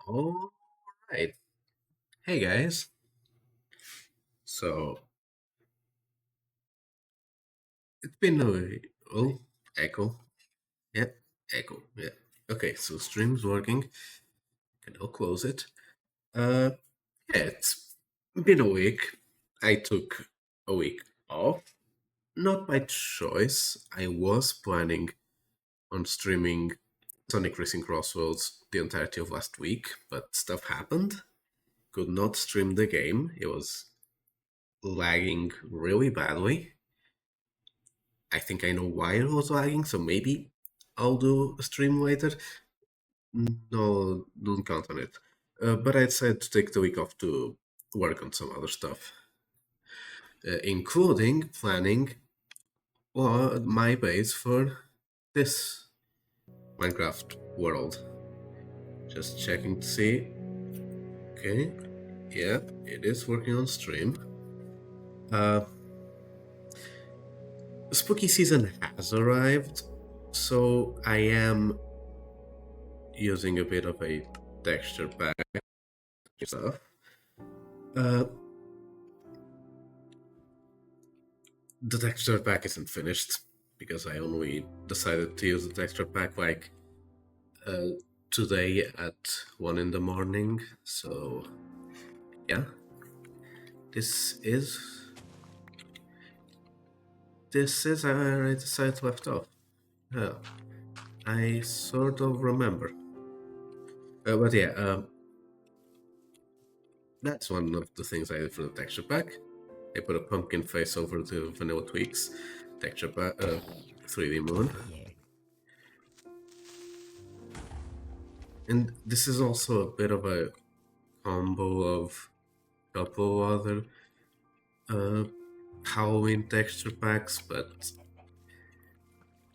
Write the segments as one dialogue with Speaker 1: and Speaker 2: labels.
Speaker 1: All right. Hey guys. So it's been a echo. Yeah, echo. Yeah. Okay, so stream's working. Can now close it. Uh yeah, it's been a week. I took a week off. Not by choice. I was planning on streaming Sonic Racing Crossworlds the entirety of last week, but stuff happened. Could not stream the game. It was lagging really badly. I think I know why it was lagging, so maybe I'll do a stream later. No, don't count on it. But I decided to take the week off to work on some other stuff, including planning my base for this Minecraft world. Just checking to see. Okay, yeah, it is working on stream. Spooky season has arrived, so I am using a bit of a texture pack stuff. Uh, the texture pack isn't finished because I only decided to use the texture pack like today at 1 in the morning. So yeah, this is where I decided to left off. I sort of remember, but yeah, that's one of the things I did for the texture pack. I put a pumpkin face over the vanilla tweaks texture pack, 3D moon. And this is also a bit of a combo of a couple other Halloween texture packs, but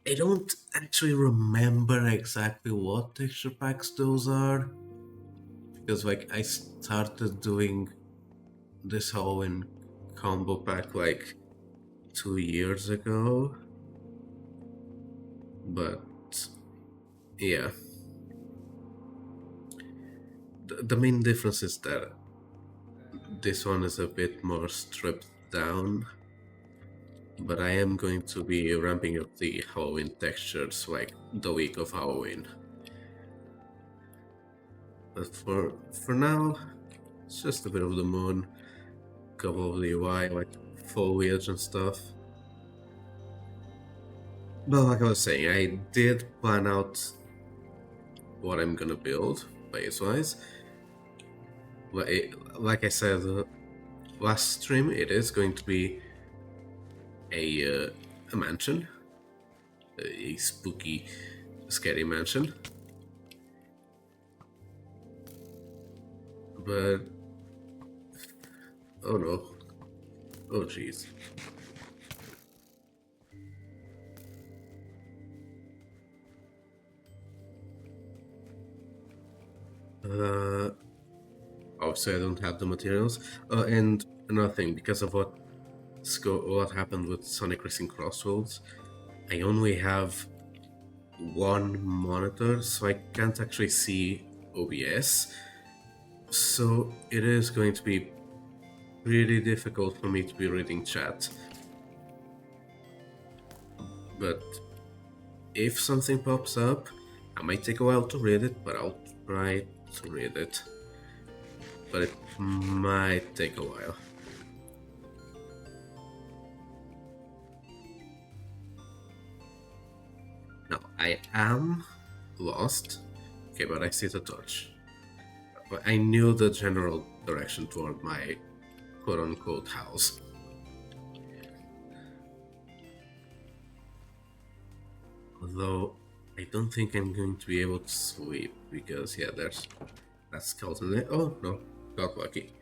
Speaker 1: I don't actually remember exactly what texture packs those are. Because like I started doing this Halloween combo pack like 2 years ago. But yeah. The main difference is that this one is a bit more stripped down, but I am going to be ramping up the Halloween textures like the week of Halloween. But for now, it's just a bit of the moon, couple of the UI, like foliage and stuff. But like I was saying, I did plan out what I'm gonna build base-wise. Like I said last stream, it is going to be a mansion, a spooky, scary mansion. But oh no, oh jeez. Obviously I don't have the materials. And another thing, because of what happened with Sonic Racing Crossroads, I only have one monitor, so I can't actually see OBS. So it is going to be really difficult for me to be reading chat. But if something pops up, I might take a while to read it, but I'll try to read it. But it might take a while. Now, I am lost. Okay, but I see the torch. I knew the general direction toward my quote-unquote house. Although, I don't think I'm going to be able to sleep, because yeah, there's that skeleton there. Oh, no, got lucky.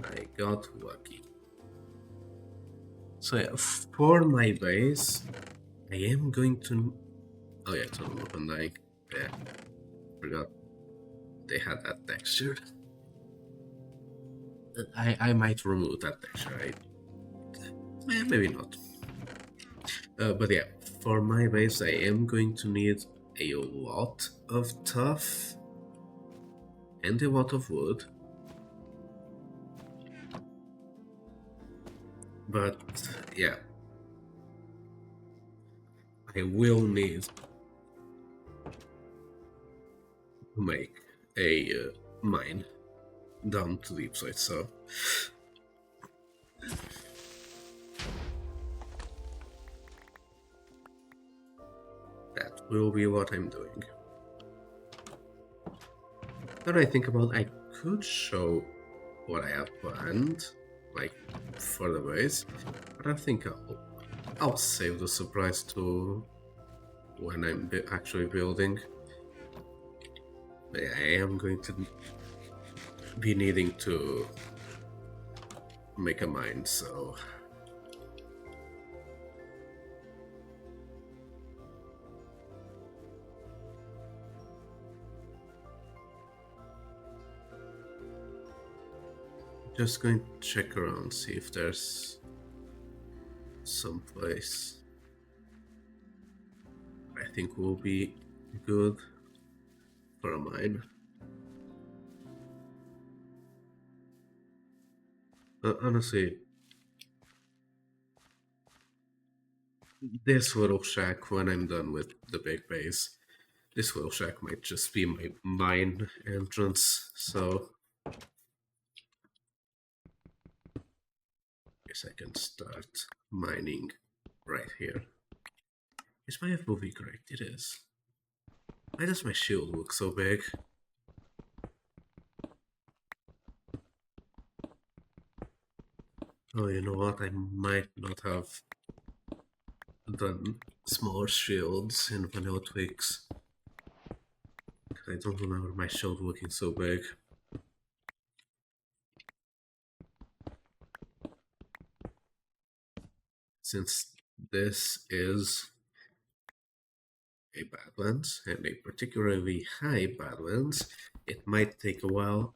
Speaker 1: I got lucky. So yeah, for my base, I am going to... Oh yeah, it's on open dying. Yeah, forgot they had that texture. I might remove that texture. Maybe not. But yeah, for my base, I am going to need a lot of Tuff and a lot of wood. But yeah, I will need to make a mine down to deep side, so that will be what I'm doing. Now I think about, I could show what I have planned, like further ways, but I think I'll save the surprise to when I'm actually building. But yeah, I am going to be needing to make a mine, so just going to check around, see if there's some place I think will be good for a mine. Honestly, this little shack, when I'm done with the big base, this little shack might just be my mine entrance, so I guess I can start mining right here. Is my FOV correct? It is. Why does my shield look so big? Oh, you know what? I might not have done smaller shields in vanilla Twix. I don't remember my shield looking so big. Since this is a Badlands, and a particularly high Badlands, it might take a while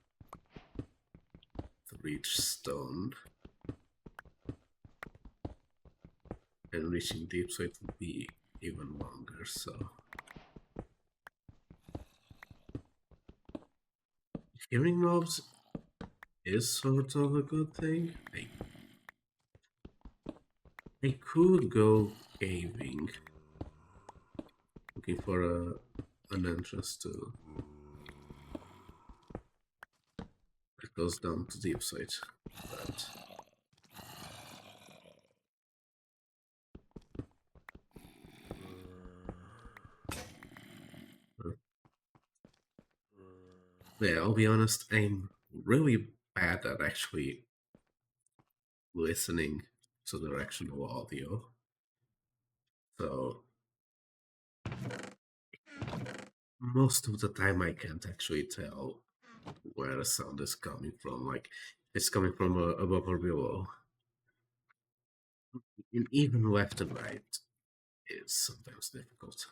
Speaker 1: to reach stone. And reaching deep, so it would be even longer, so... Hearing mobs is sort of a good thing. I could go caving, looking for an entrance to that goes down to deep side, but yeah, I'll be honest, I'm really bad at actually listening to directional audio, so most of the time I can't actually tell where the sound is coming from, like it's coming from above or below. And even left and right is sometimes difficult,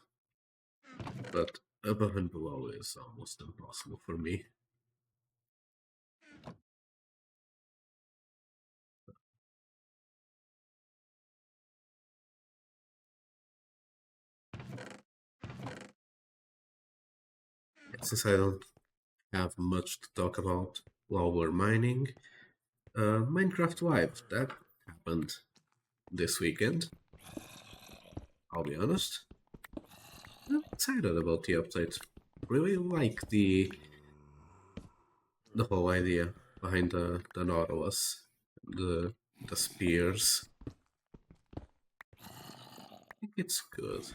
Speaker 1: but above and below is almost impossible for me. Since I don't have much to talk about while we're mining, Minecraft Live, that happened this weekend. I'll be honest, I'm excited about the update. Really like the whole idea behind the Nautilus, the spears. I think it's good.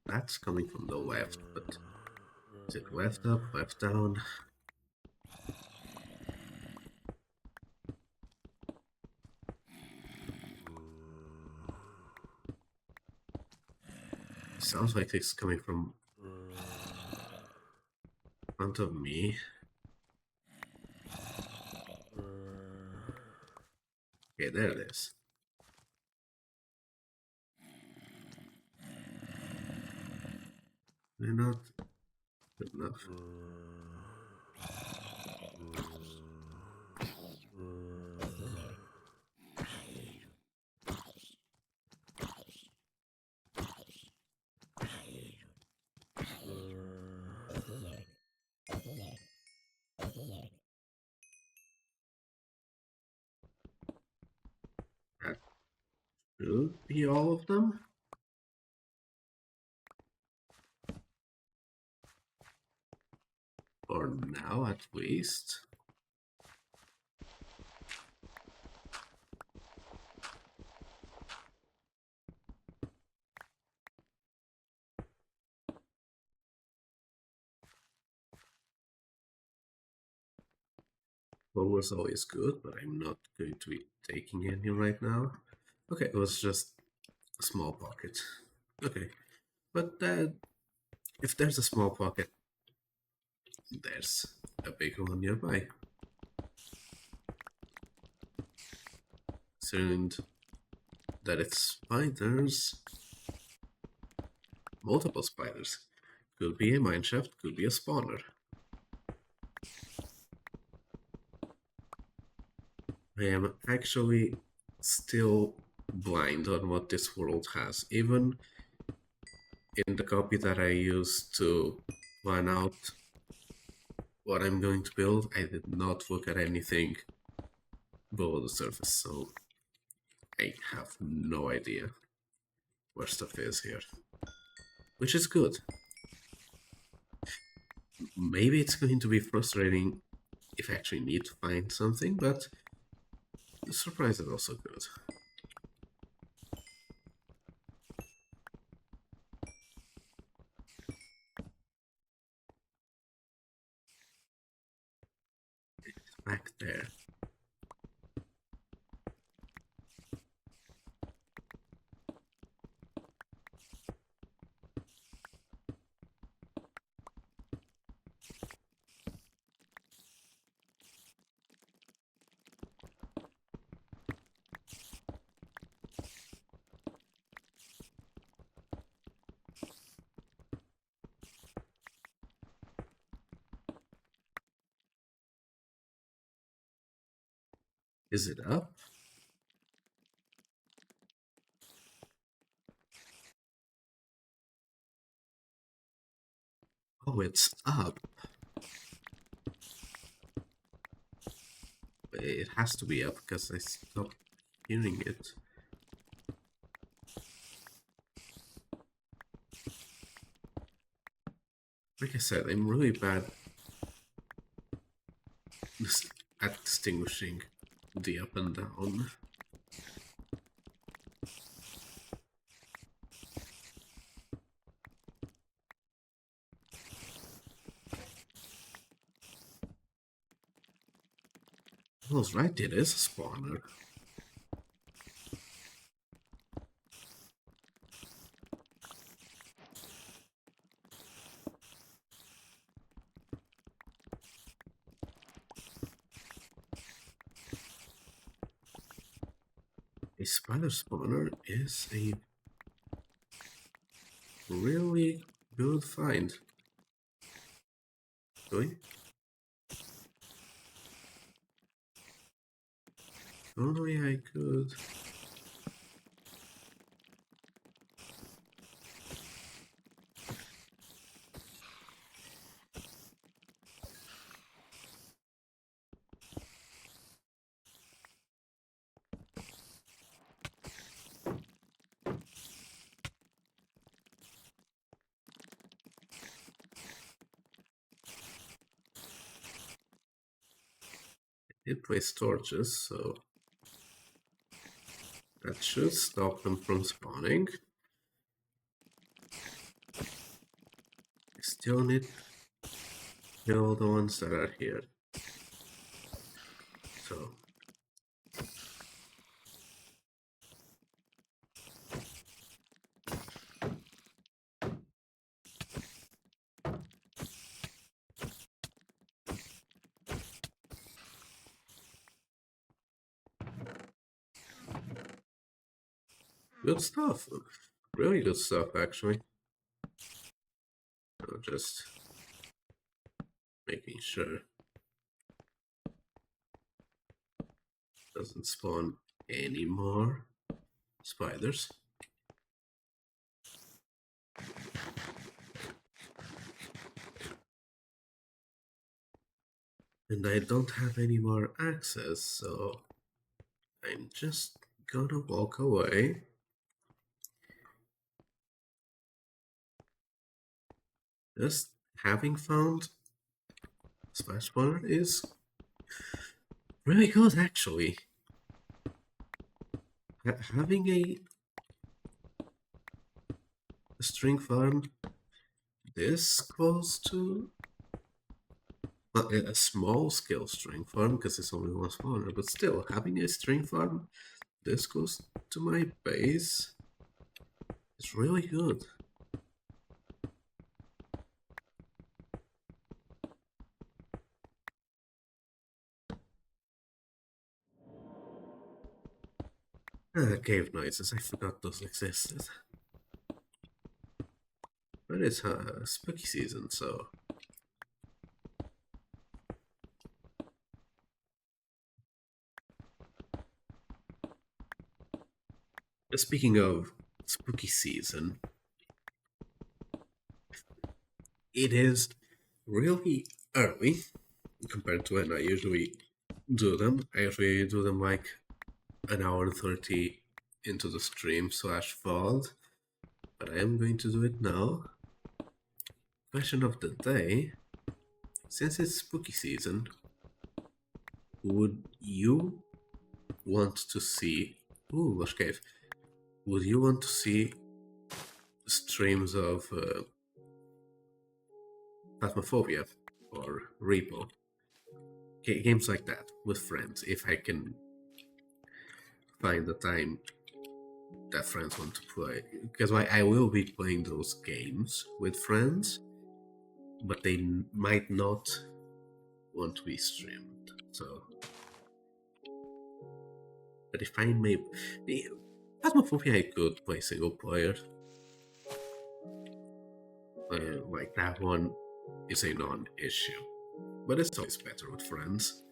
Speaker 1: That's coming from the left, but is it left up, left down? Sounds like it's coming from in front of me. Okay, there it is. They're not good enough. Should be all of them. For now, at least. One was always good, but I'm not going to be taking any right now. Okay, it was just a small pocket. Okay, but if there's a small pocket, there's a big one nearby. Assumed that it's spiders. Multiple spiders. Could be a mineshaft, could be a spawner. I am actually still blind on what this world has. Even in the copy that I used to plan out what I'm going to build, I did not look at anything below the surface, so I have no idea where stuff is here. Which is good. Maybe it's going to be frustrating if I actually need to find something, but the surprise is also good. It's back there. Is it up? Oh, it's up. It has to be up because I stopped hearing it. Like I said, I'm really bad at distinguishing the up and down. I was right, it is a spawner. A spider spawner is a really good find. Really? Only I could. It plays torches, so that should stop them from spawning. I still need to kill the ones that are here. So good stuff. Really good stuff, actually. So just making sure doesn't spawn any more spiders. And I don't have any more access, so I'm just gonna walk away. just having found Smash Bar is really good, actually. Having a string farm this close to a small scale string farm, because it's only one spawner, but still, having a string farm this close to my base is really good. Cave noises, I forgot those existed. But it's spooky season, so... Speaking of spooky season, it is really early compared to when I usually do them. I usually do them like an hour and 30 into the stream / VOD, but I am going to do it now. Question of the day: since it's spooky season, would you want to see... Ooh, Lush Cave. Would you want to see streams of Phasmophobia or Repo? Games like that with friends, if I can find the time that friends want to play. Because I will be playing those games with friends, but they might not want to be streamed. So, but if I may... Phasmophobia I could play single player. Like that one is a non-issue. But it's always better with friends.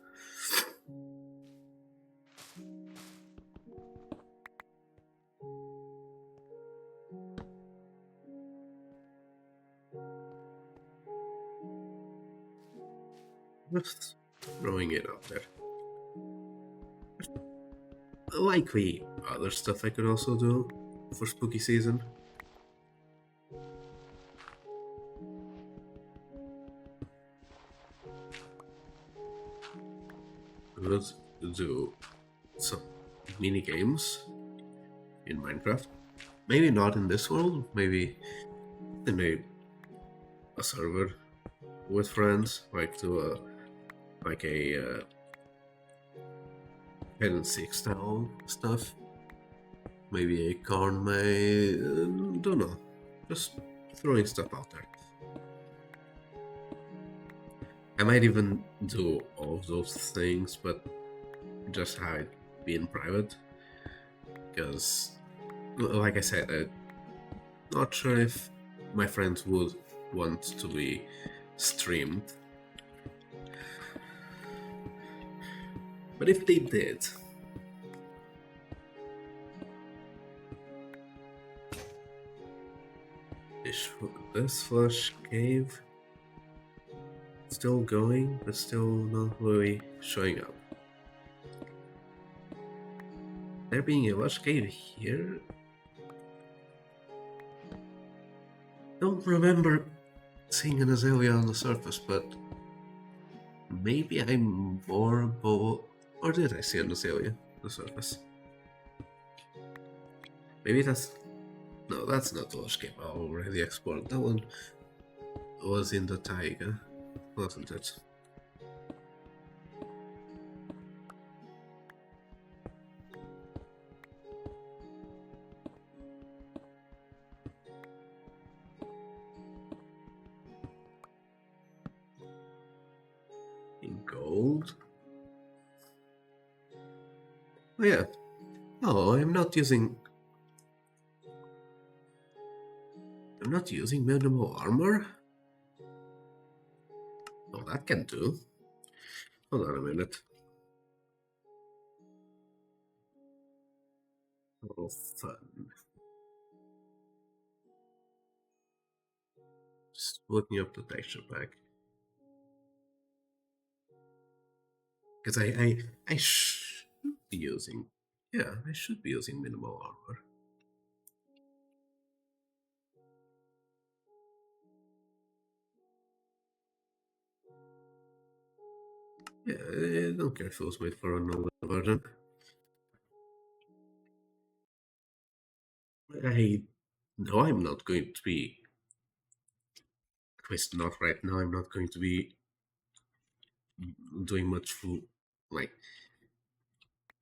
Speaker 1: Just throwing it out there. Likely other stuff I could also do for spooky season. Let's do some mini games in Minecraft. Maybe not in this world, maybe in a server with friends, like do a hide and seek style stuff. Maybe a corn may... don't know. Just throwing stuff out there. I might even do all of those things, but just have it be in private. Because, like I said, I'm not sure if my friends would want to be streamed. But if they did... This flush cave still going, but still not really showing up. There being a lush cave here? Don't remember seeing an azalea on the surface, but maybe I'm more above... Or did I see an azalea on the surface? Maybe that's... No, that's not the lush cave. I already explored. That one was in the taiga, wasn't it? In gold? Oh yeah. Oh, I'm not using minimal armor? Oh, that can do. Hold on a minute. Oh, fun. Just looking up the texture pack. Because I should be using... Yeah, I should be using minimal armor. Yeah, I don't care if it was made for an older version. I know I'm not going to be, at least not right now, I'm not going to be doing much for, like,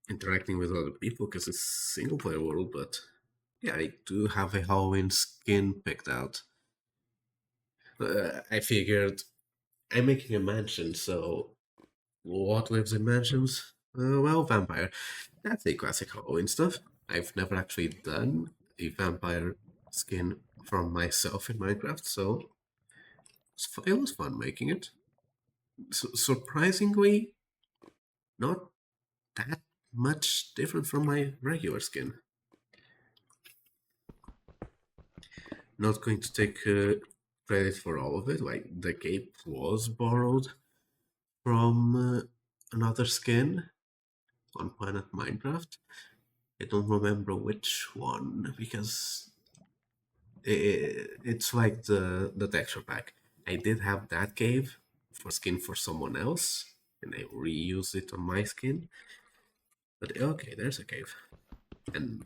Speaker 1: interacting with other people because it's single player world, but yeah, I do have a Halloween skin picked out. I figured I'm making a mansion, so what lives in mansions? Well, vampire. That's a classic Halloween stuff. I've never actually done a vampire skin from myself in Minecraft, so it was fun making it. Surprisingly, not that much different from my regular skin. Not going to take credit for all of it. Like, the cape was borrowed from another skin on Planet Minecraft. I don't remember which one because it's like the texture pack. I did have that cave for skin for someone else, and I reused it on my skin. But okay, there's a cave, and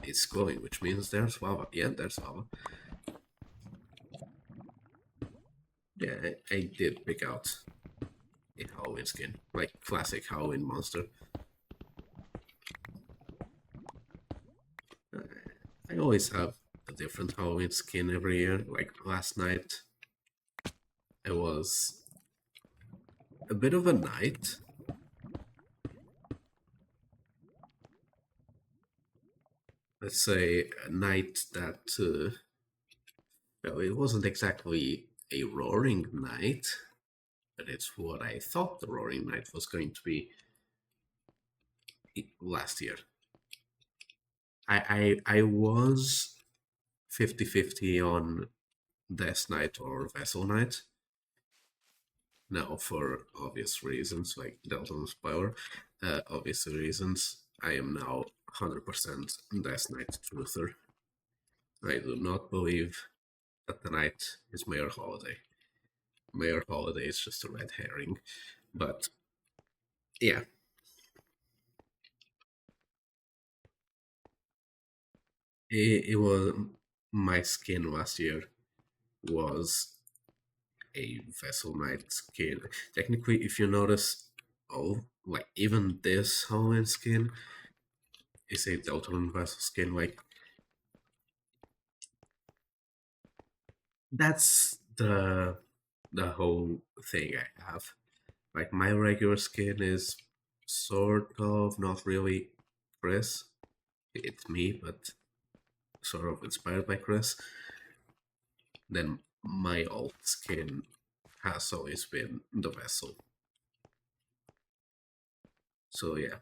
Speaker 1: it's glowing, which means there's lava. Yeah, there's lava. Yeah, I did pick out a Halloween skin, like classic Halloween monster. I always have a different Halloween skin every year. Like last night, I was a bit of a knight. Let's say a knight that, well, it wasn't exactly a roaring knight, but it's what I thought the roaring knight was going to be last year. I was 50-50 on Death Knight or Vessel Knight. Now, for obvious reasons, like Delton's power, obvious reasons, I am now 100% Death Knight Truther. I do not believe that the knight is Mayor Holiday. Mayor Holiday is just a red herring. But yeah, it was my skin last year was a Vessel Knight skin. Technically, if you notice, oh, like even this Halloween skin is a Delton Vessel skin. Like, that's the whole thing I have. Like, my regular skin is sort of not really Chris. It's me, but sort of inspired by Chris. Then my alt skin has always been the Vessel. So yeah,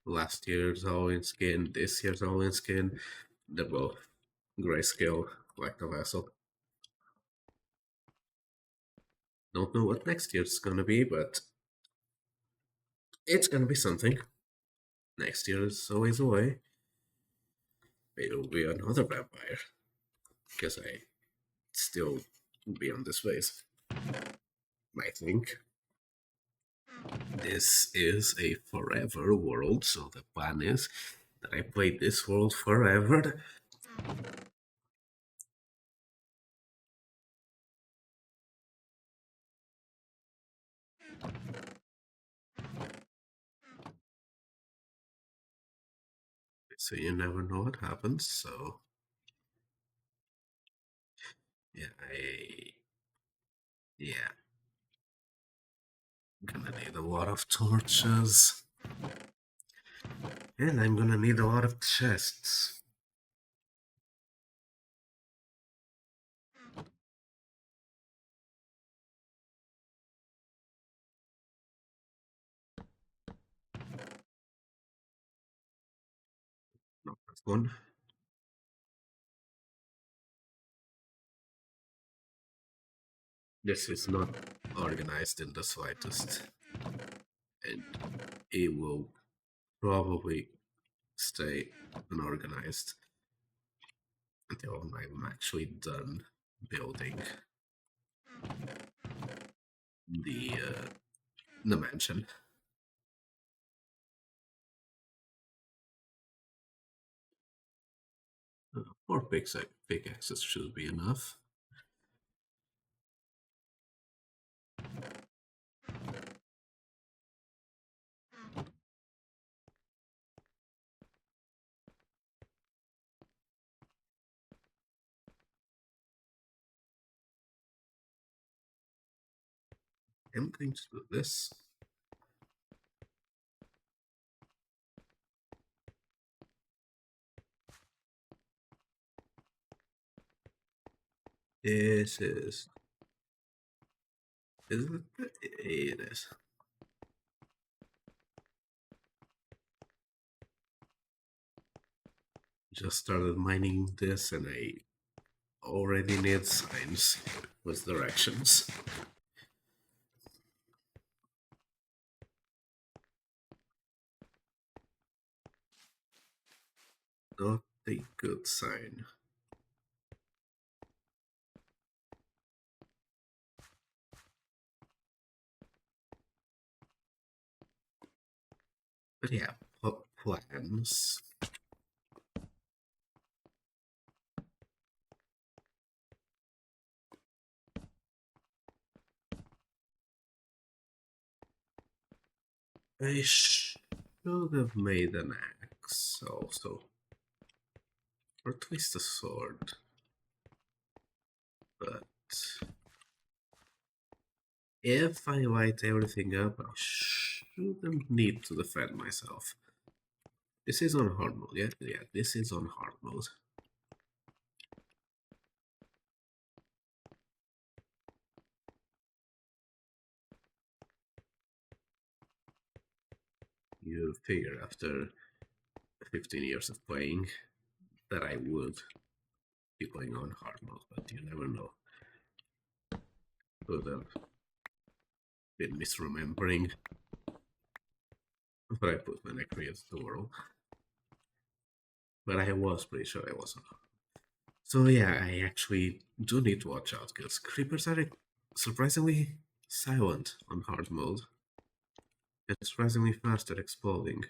Speaker 1: last year's Halloween skin, this year's Halloween skin, they're both grayscale like the Vessel. Don't know what next year's gonna be, but it's gonna be something. Next year is always away. It'll be another vampire, because I still be on this base. I think this is a forever world, so the plan is that I play this world forever. So you never know what happens, so yeah, yeah, gonna need a lot of torches. And I'm gonna need a lot of chests. Not that one. This is not organized in the slightest. And it will probably stay unorganized until I'm actually done building the the mansion. 4 pickaxes should be enough. I'm going to do this. This is it? It is. Just started mining this and I already need signs with directions. Not a good sign. But yeah, plans. I should have made an axe also. Or at least a sword. But if I light everything up, I shouldn't need to defend myself. This is on hard mode, yeah? Yeah, this is on hard mode. You figure after 15 years of playing that I would be playing on hard mode, but you never know. Could have been misremembering what I put when I created the world. But I was pretty sure I wasn't. So yeah, I actually do need to watch out because creepers are surprisingly silent on hard mode. And surprisingly fast at exploding.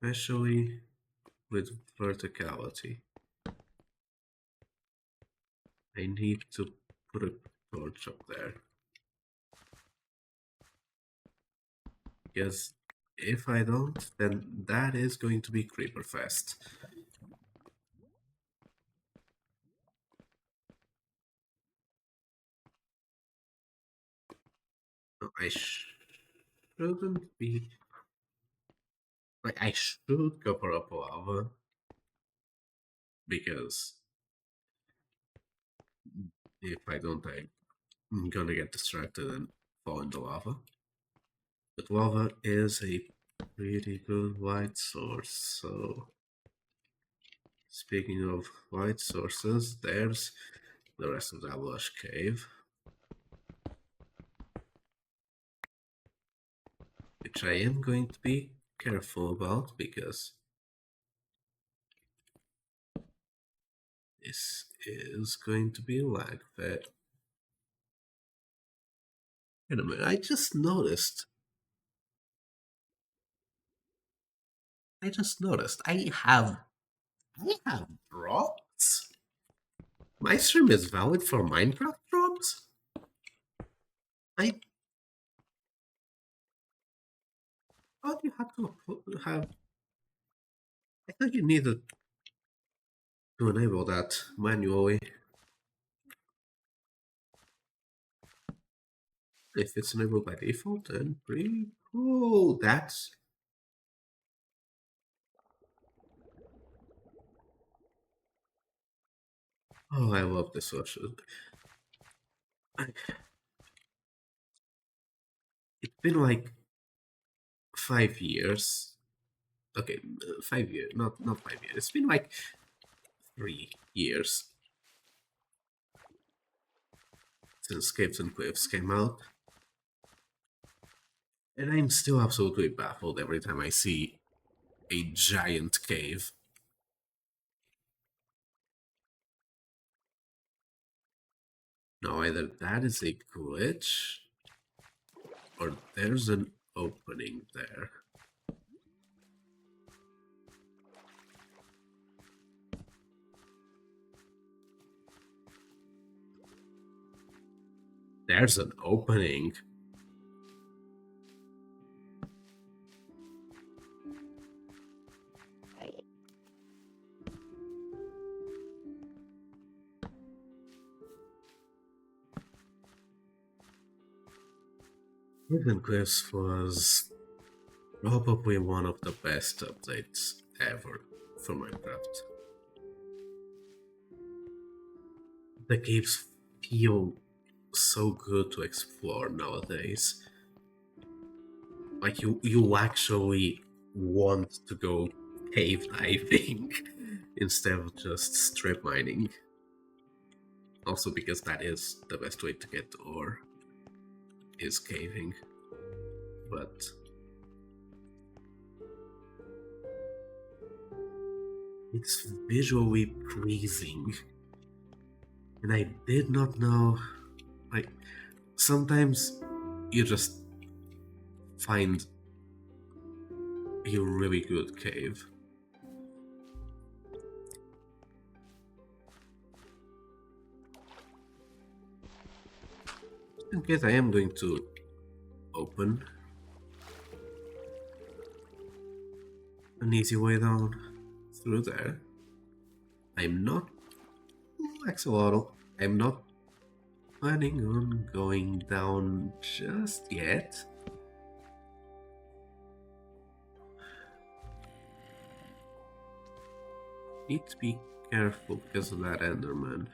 Speaker 1: Especially with verticality. I need to put a torch up there. Because if I don't, then that is going to be creeper fest. No, I shouldn't be... Like, I should cover up lava. Because if I don't, I'm gonna get distracted and fall in the lava. But lava is a pretty good light source, so... Speaking of light sources, there's the rest of the lush cave. Which I am going to be careful about because this is going to be lag fed. Wait a minute, I just noticed. I have drops? My stream is valid for Minecraft drops? I thought you had to have... I thought you needed to enable that manually. If it's enabled by default, then pretty cool. That's... Oh, I love this social. It's been like 5 years. Okay, 5 years, not 5 years. It's been like 3 years since Caves and Cliffs came out. And I'm still absolutely baffled every time I see a giant cave. No, either that is a glitch, or there's an opening there. There's an opening. Hidden Cliffs was probably one of the best updates ever for Minecraft. The caves feel so good to explore nowadays. Like you actually want to go cave diving instead of just strip mining. Also because that is the best way to get ore, is caving. But it's visually pleasing. And I did not know, like, sometimes you just find a really good cave. In case I am going to open an easy way down through there. I'm not, Axolotl, I'm not planning on going down just yet. Need to be careful because of that Enderman.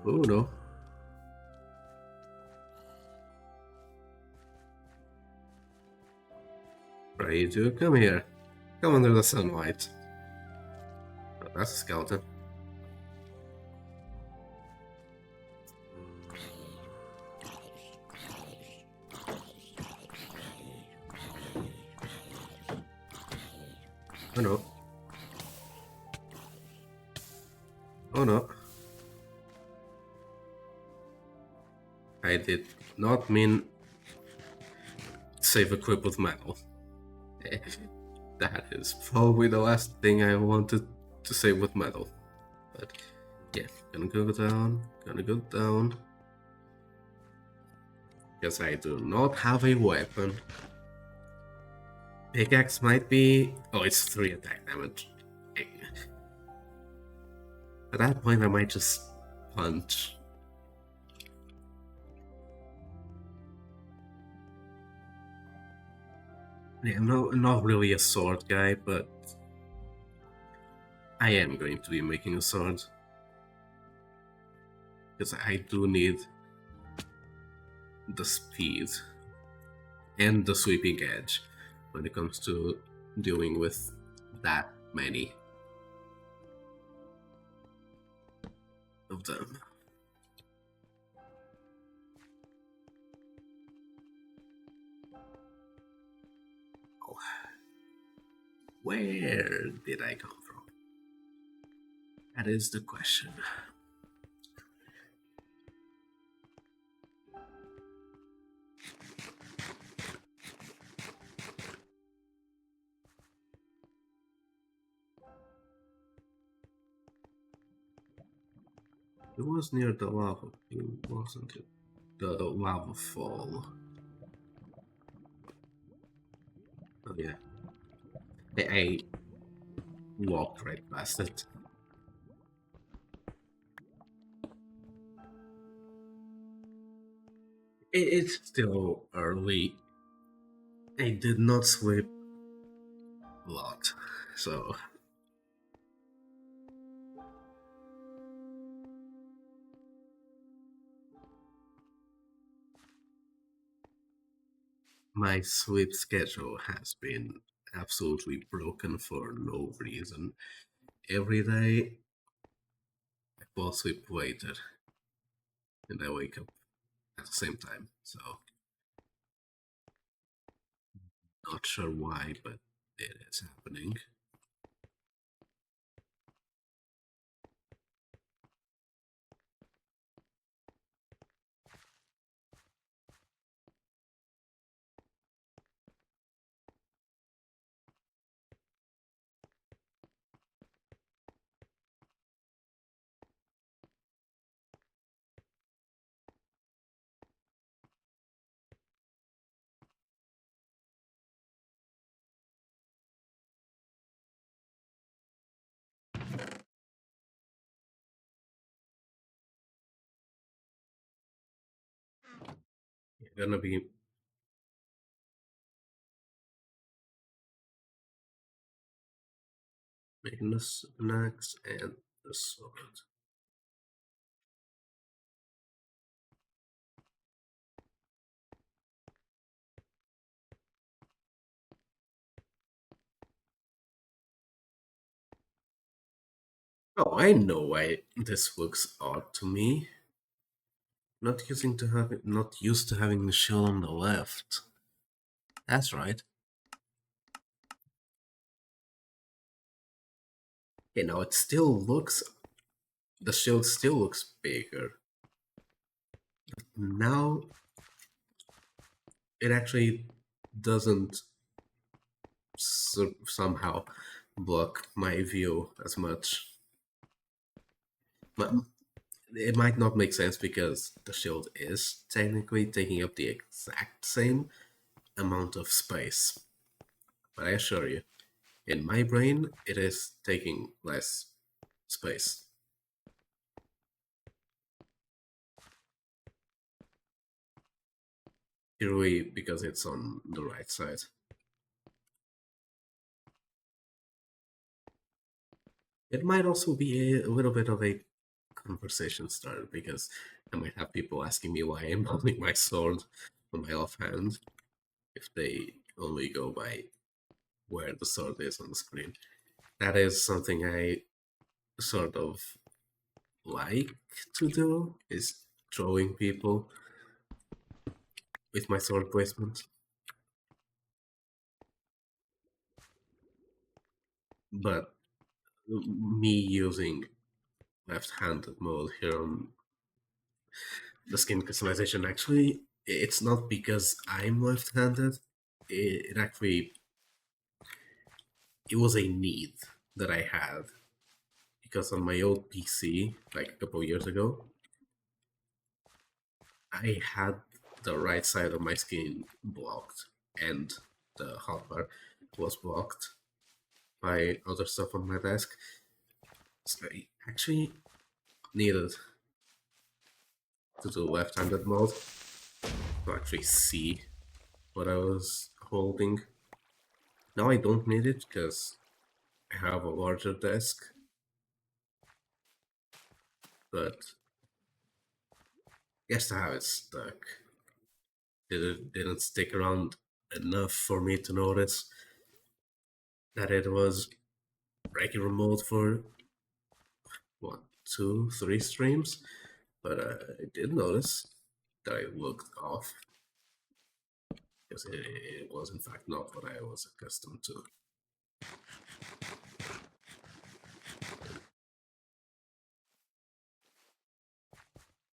Speaker 1: Oh no. Ready to come here. Come under the sunlight. Oh, that's a skeleton. Oh no. Oh no. I did not mean save equip with metal. That is probably the last thing I wanted to save with metal. But yeah, gonna go down. Because I do not have a weapon. Pickaxe might be... Oh, it's 3 attack damage. At that point I might just punch. Yeah, I'm not really a sword guy, but I am going to be making a sword. Because I do need the speed and the sweeping edge when it comes to dealing with that many of them. Oh. Where did I come from? That is the question. It was near the lava pool, wasn't it? The lava fall. Oh yeah. I walked right past it. It's still early. I did not sleep a lot, so... My sleep schedule has been absolutely broken for no reason. Every day, I fall asleep later, and I wake up at the same time, so... Not sure why, but it is happening. You're gonna be making this an axe and the sword. Oh, I know why this looks odd to me. Not used to having the shield on the left. That's right. Okay, now it still looks, the shield still looks bigger. Now it actually doesn't somehow block my view as much. But it might not make sense because the shield is technically taking up the exact same amount of space. But I assure you, in my brain, it is taking less space. Purely because it's on the right side. It might also be a little bit of a conversation starter because I might have people asking me why I'm holding my sword on my left hand if they only go by where the sword is on the screen. That is something I sort of like to do, is drawing people with my sword placement. But me using left-handed mode here on the skin customization, actually, it's not because I'm left-handed. It actually, it was a need that I had because on my old PC, like a couple years ago, I had the right side of my skin blocked and the hotbar was blocked by other stuff on my desk. So I actually needed to do left-handed mode to actually see what I was holding. Now I don't need it because I have a larger desk, but just to have it stuck didn't stick around enough for me to notice that it was regular mode for what, 2, 3 streams, but I did notice that I looked off because it was in fact not what I was accustomed to.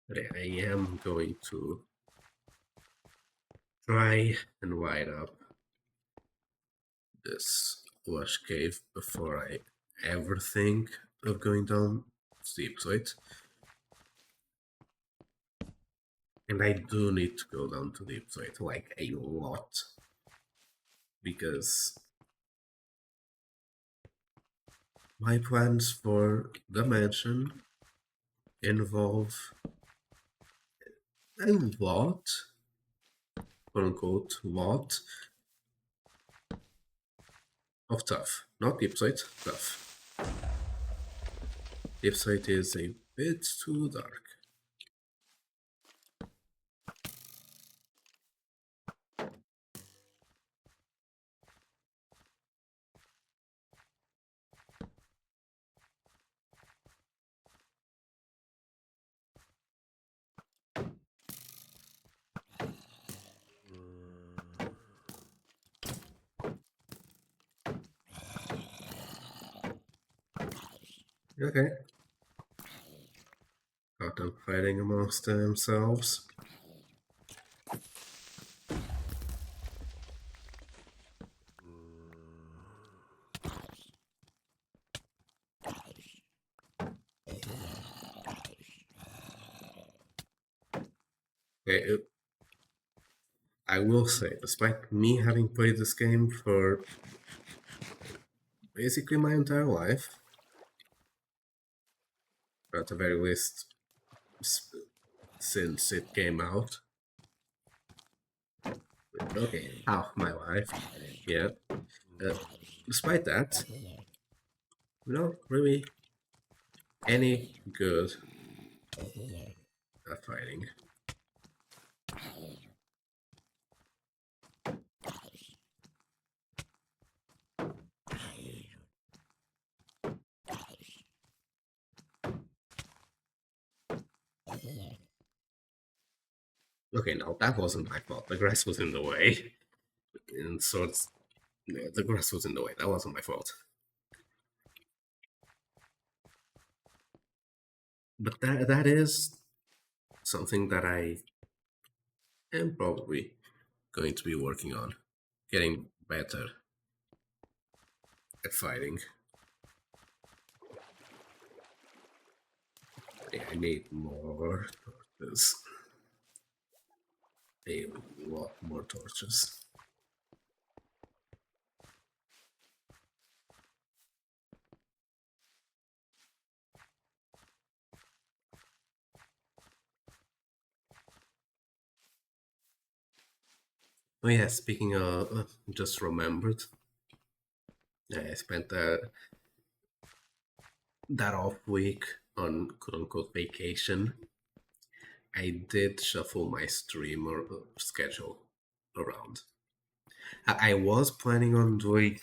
Speaker 1: But I am going to try and light up this lush cave before I ever think of going down steep site. And I do need to go down to deep site, like a lot, because my plans for the mansion involve a lot, quote unquote, lot of Tuff. Not deep site, Tuff. Deep site is a bit too dark. Okay. Got them fighting amongst themselves. Okay, I will say, despite me having played this game for basically my entire life, or at the very least since it came out, okay, half my life, yeah. Despite that, not really any good at fighting. Okay, no, that wasn't my fault. The grass was in the way. And so yeah, the grass was in the way. That wasn't my fault. But that is something that I am probably going to be working on. Getting better at fighting. Yeah, I need more torches. A lot more torches. Oh yeah, speaking of, just remembered, I spent that off week on quote-unquote vacation. I did shuffle my stream or schedule around. I was planning on doing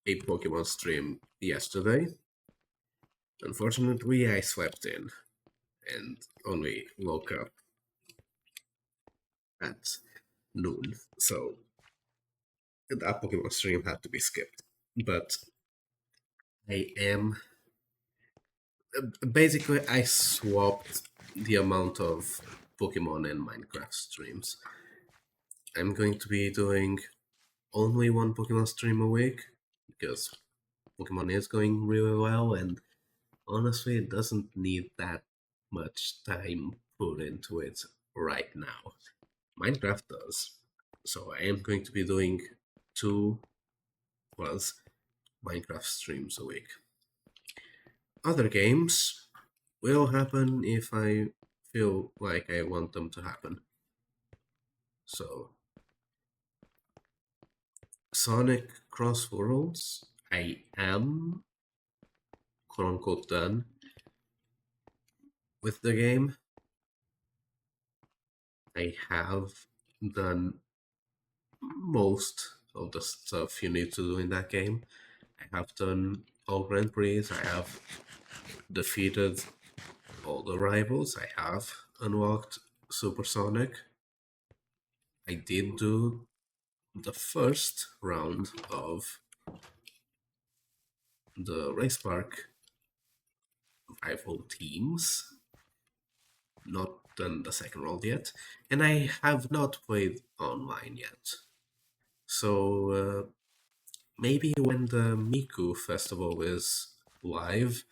Speaker 1: a Pokemon stream yesterday. Unfortunately, I slept in and only woke up at noon, so that Pokemon stream had to be skipped. But I am basically I swapped the amount of Pokemon and Minecraft streams. I'm going to be doing only one Pokemon stream a week because Pokemon is going really well, and honestly, it doesn't need that much time put into it right now. Minecraft does. So I am going to be doing 2+ Minecraft streams a week. Other games will happen if I feel like I want them to happen. So, Sonic Cross Worlds, I am quote unquote done with the game. I have done most of the stuff you need to do in that game. I have done all Grand Prix, I have defeated all the rivals, I have unlocked Supersonic. I did do the first round of the race park rival teams, not done the second round yet, and I have not played online yet. So maybe when the Miku festival is live,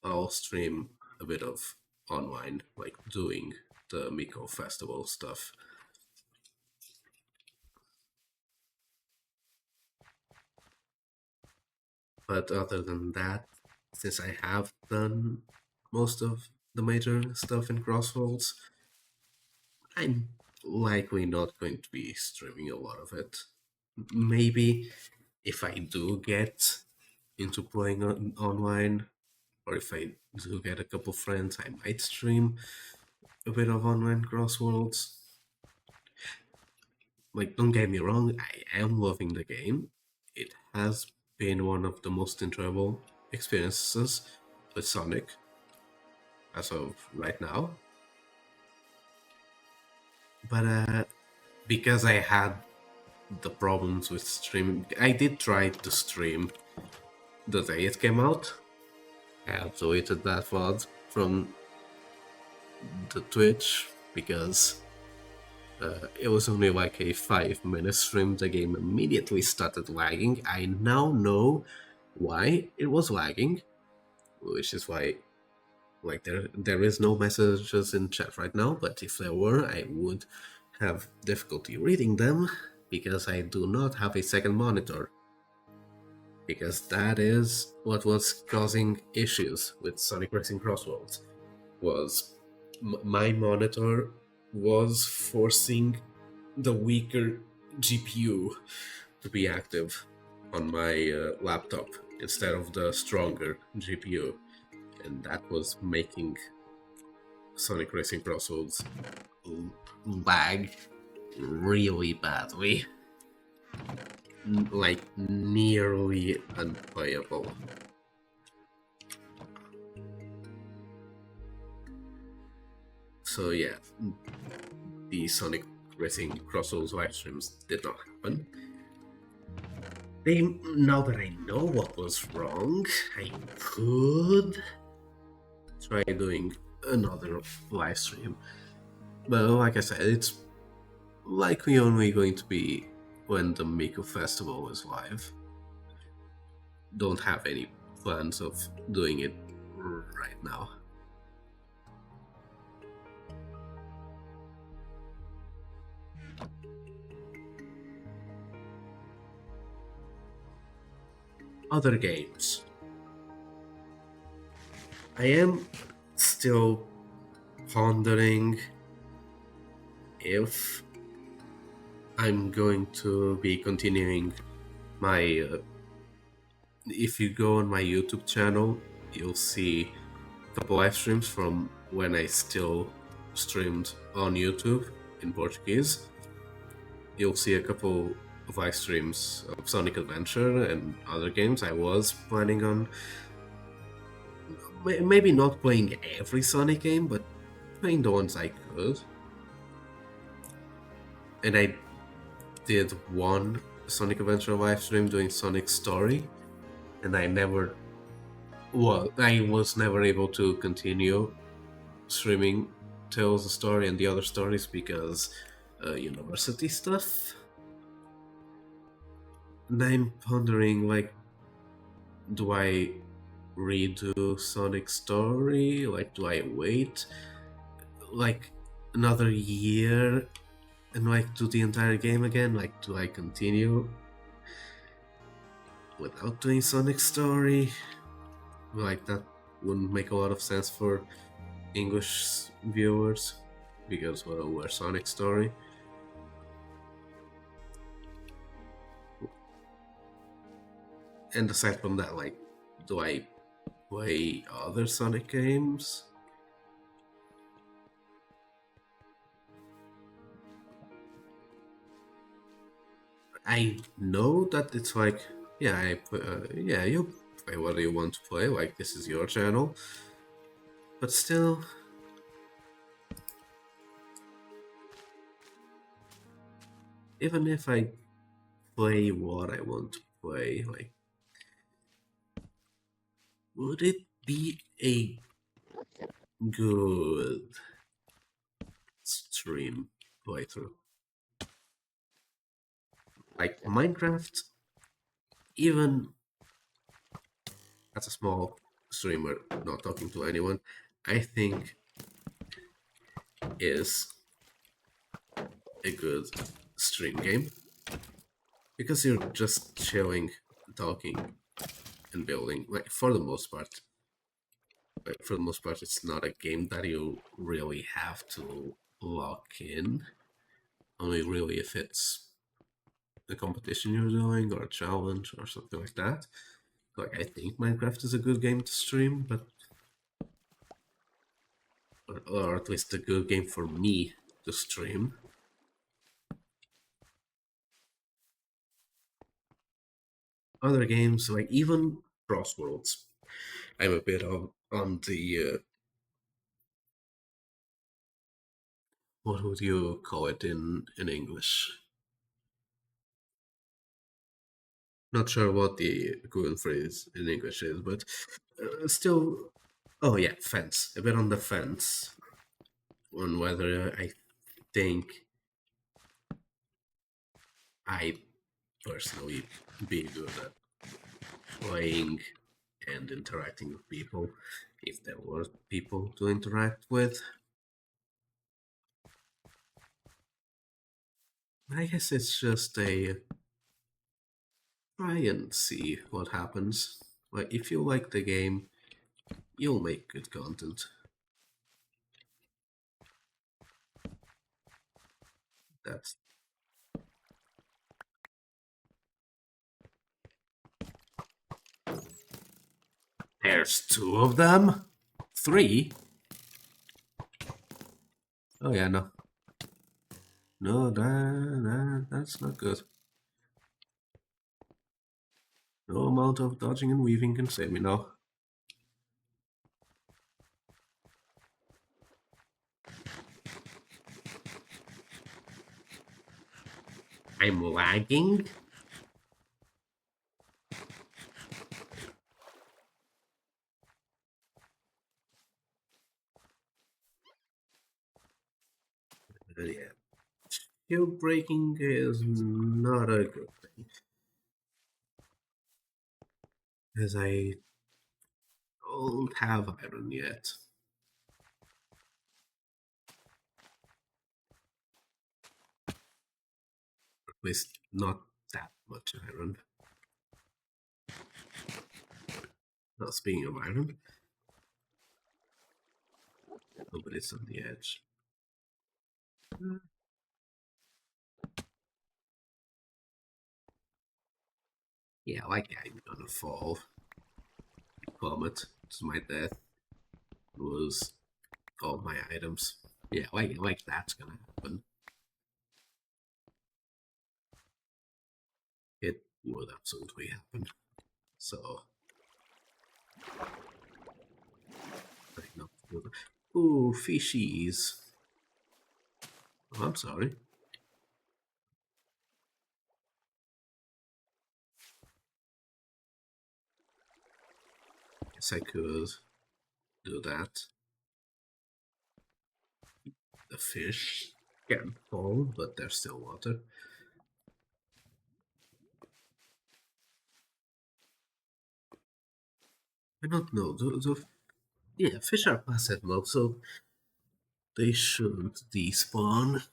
Speaker 1: I'll stream a bit of online, like doing the Miku festival stuff. But other than that, since I have done most of the major stuff in Crossroads, I'm likely not going to be streaming a lot of it. Maybe if I do get into playing online, or if I do get a couple friends, I might stream a bit of online Crossworlds. Like, don't get me wrong, I am loving the game. It has been one of the most enjoyable experiences with Sonic as of right now. But because I had the problems with streaming, I did try to stream the day it came out, have deleted that VOD from the Twitch because it was only like a 5-minute stream. The game immediately started lagging. I now know why it was lagging, which is why like there is no messages in chat right now, but if there were, I would have difficulty reading them because I do not have a second monitor. Because that is what was causing issues with Sonic Racing Crossroads. Was my monitor was forcing the weaker GPU to be active on my laptop instead of the stronger GPU, and that was making Sonic Racing Crossroads lag really badly, like nearly unplayable. So yeah, the Sonic Racing Crossroads live streams did not happen. Now that I know what was wrong, I could try doing another live stream. But like I said, it's likely only going to be when the Miku Festival is live. Don't have any plans of doing it right now. Other games. I am still pondering if I'm going to be continuing my... if you go on my YouTube channel, you'll see a couple live streams from when I still streamed on YouTube in Portuguese. You'll see a couple of live streams of Sonic Adventure and other games. I was planning on maybe not playing every Sonic game, but playing the ones I could. And I did one Sonic Adventure live stream doing Sonic Story, and I was never able to continue streaming Tales of Story and the other stories because university stuff. And I'm pondering, like, do I redo Sonic Story? Like, do I wait like another year and like do the entire game again? Like, do I continue without doing Sonic Story? Like, that wouldn't make a lot of sense for English viewers because, well, we're Sonic Story. And aside from that, like, do I play other Sonic games? I know that it's like, yeah, yeah, you play what you want to play, like, this is your channel. But still, even if I play what I want to play, like, would it be a good stream playthrough? Like, Minecraft, even as a small streamer, not talking to anyone, I think is a good stream game. Because you're just chilling, talking, and building. Like, for the most part. Like, for the most part, it's not a game that you really have to lock in. Only really if it's a competition you're doing, or a challenge, or something like that. Like, I think Minecraft is a good game to stream, but... or at least a good game for me to stream. Other games, like even Crossworlds, I'm a bit on the... what would you call it in English? Not sure what the equivalent phrase in English is, but still. Oh yeah, fence. A bit on the fence on whether I think I personally be good at playing and interacting with people if there were people to interact with. I guess it's just a try and see what happens. Like, if you like the game, you'll make good content. That's There's two of them? Three? Oh yeah, no. No, that's not good. No amount of dodging and weaving can save me now. I'm lagging? Yeah. Shield breaking is not a good thing, as I don't have iron yet. At least not that much iron. Now, speaking of iron, nobody's on the edge. Yeah, like I'm gonna fall. Plummet to my death. Lose all my items. Yeah, like that's gonna happen. It would absolutely happen. So, right now. Ooh, fishies. Oh, I'm sorry. Guess I could do that. The fish can fall, but there's still water. I don't know. Yeah, fish are passive mob, so they shouldn't despawn.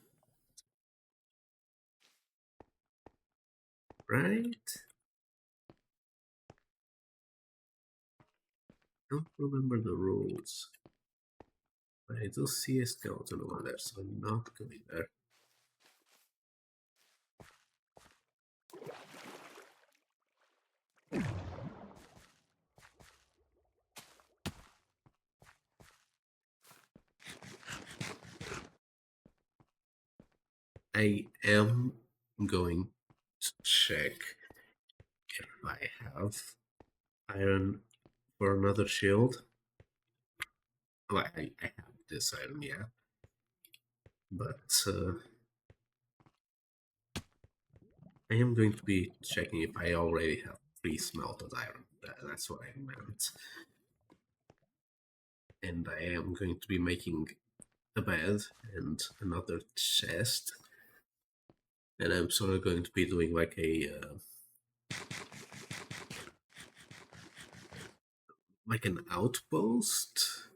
Speaker 1: Right? Don't remember the rules. I do see a skeleton over there, so I'm not going there. I am going to check if I have iron for another shield. Well, I have this iron, yeah. But I am going to be checking if I already have pre-smelted iron. That's what I meant. And I am going to be making a bed and another chest. And I'm sort of going to be doing like like an outpost.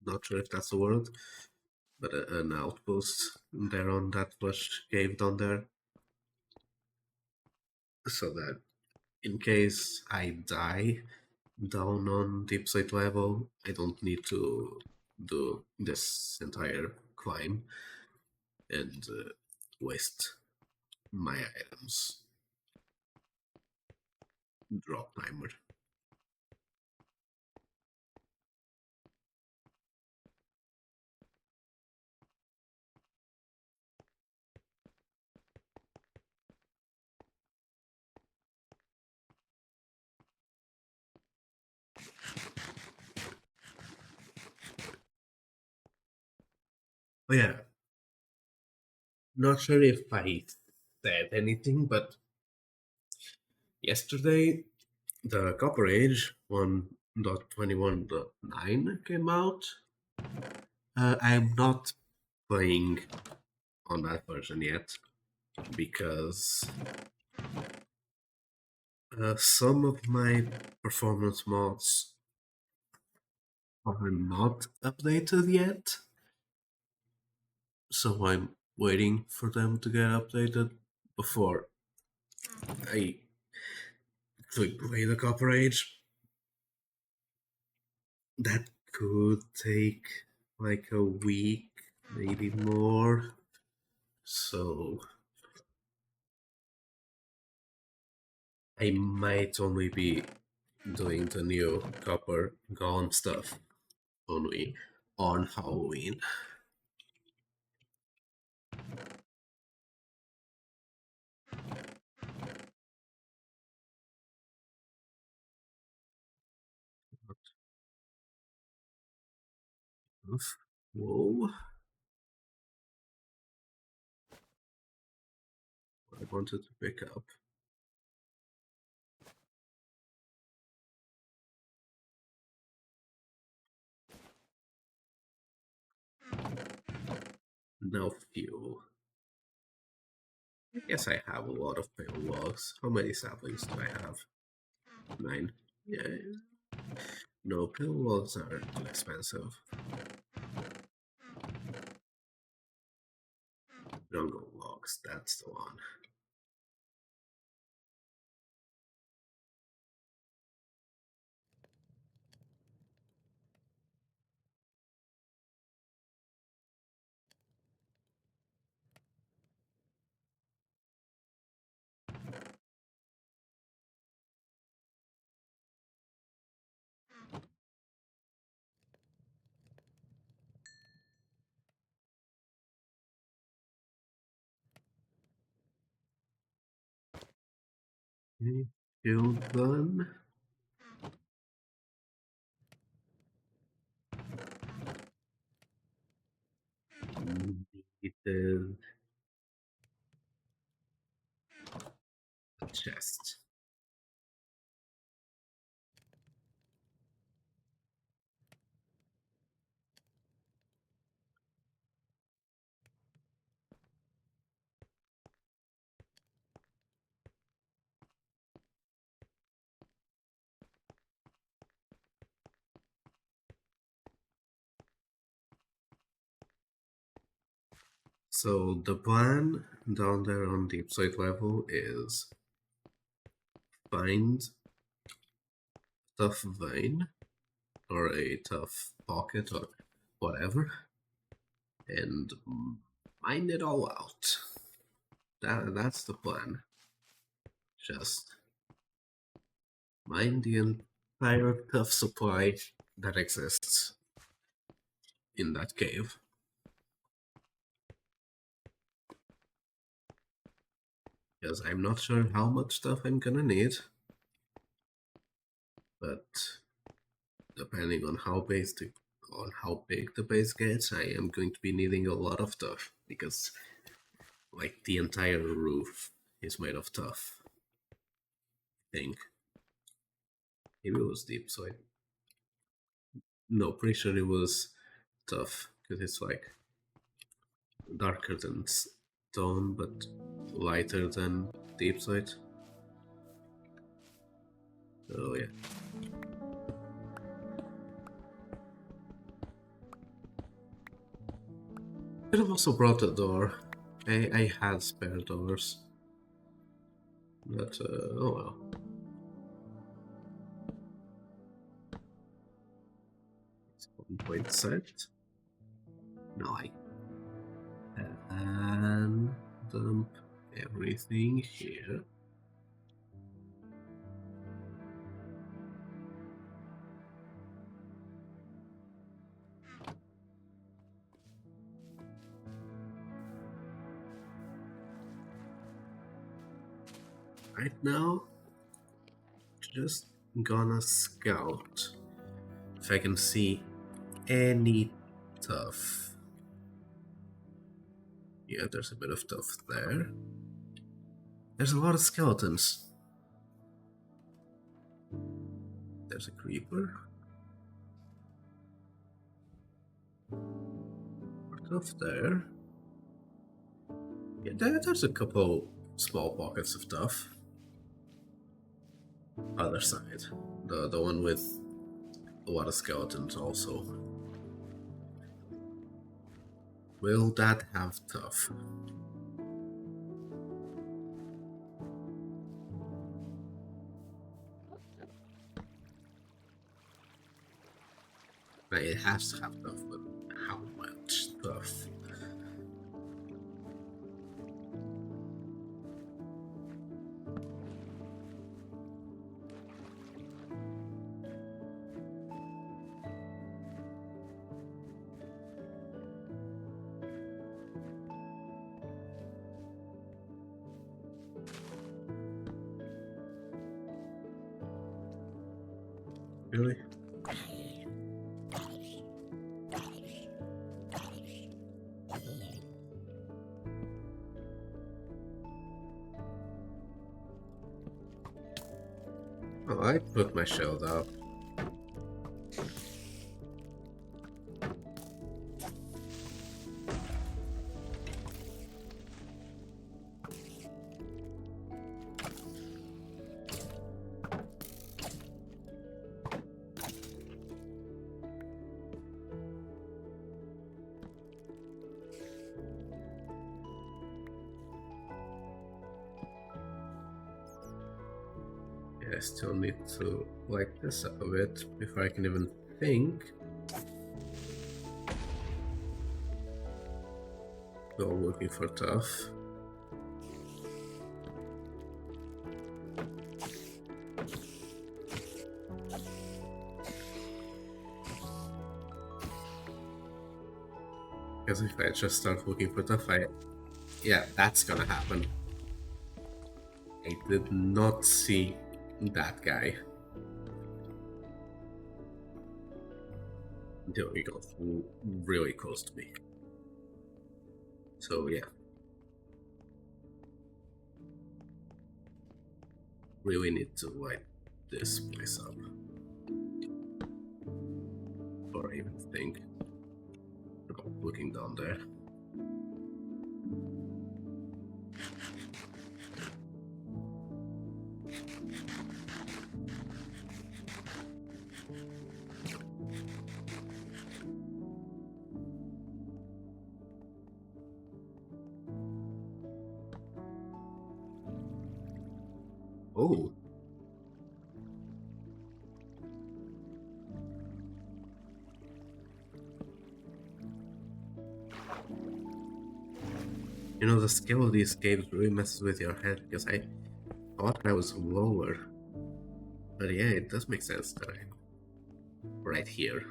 Speaker 1: Not sure if that's the word, but an outpost there on that flush cave down there, so that in case I die down on deep slate level, I don't need to do this entire climb and waste my items. Drop timer. Oh yeah, not sure if I said anything, but yesterday the Copper Age 1.21.9 came out. I'm not playing on that version yet because some of my performance mods are not updated yet, so I'm waiting for them to get updated before I could play the Copper Age. That could take like a week, maybe more. So I might only be doing the new Copper Gone stuff only on Halloween. Whoa. I wanted to pick up. No fuel. I guess I have a lot of pale logs. How many saplings do I have? 9. Yeah. No, pale logs are too expensive. Jungle logs, that's the one. Okay, fuel gun. Needed a chest. So the plan down there on deep site level is find Tuff vein or a Tuff pocket or whatever and mine it all out. That's the plan. Just mine the entire Tuff supply that exists in that cave. Because I'm not sure how much stuff I'm gonna need, but depending on how big the base gets, I am going to be needing a lot of stuff because like the entire roof is made of Tuff. I think maybe it was deep, so no, pretty sure it was Tuff because it's like darker than stone but lighter than deep site. Oh yeah. Could have also brought a door. I had spare doors. But, oh well. It's 1 point set. Now I can dump everything here. Right now, just gonna scout if I can see any Tuff. Yeah, there's a bit of Tuff there. There's a lot of skeletons. There's a creeper. Tuff there. Yeah, there's a couple small pockets of Tuff. Other side. The one with a lot of skeletons also. Will that have Tuff? It has to have Tuff, but how much Tuff? Really? Well, I put my shield up. I still need to light this up a bit before I can even think. Go looking for Tuff. Because if I just start looking for Tuff, yeah, that's gonna happen. I did not see that guy until he got really close to me. So yeah, really need to light this place up before I even think about looking down there. Oh. You know, the scale of these caves really messes with your head, because I thought I was lower. But yeah, it does make sense that I'm right here.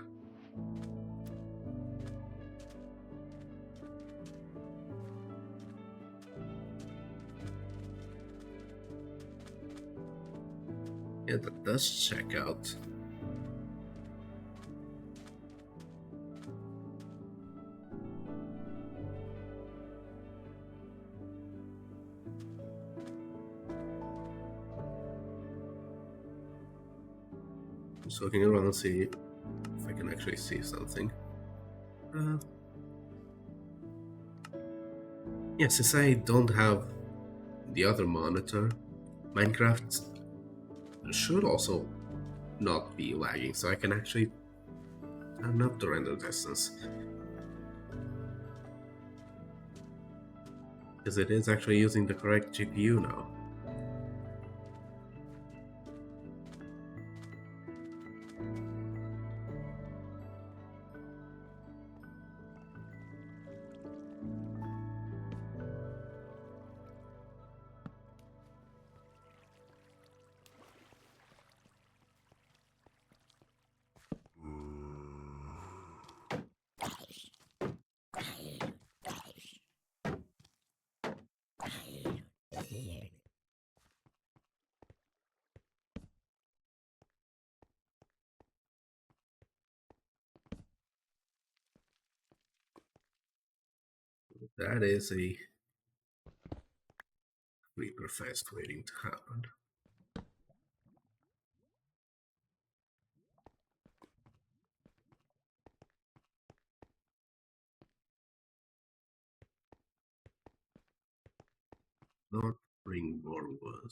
Speaker 1: Yeah, that does check out. Just looking around and see if I can actually see something. Yeah, since I don't have the other monitor, Minecraft should also not be lagging, so I can actually turn up the render distance. Because it is actually using the correct GPU now. That is a creeper fest waiting to happen. not bring more wood.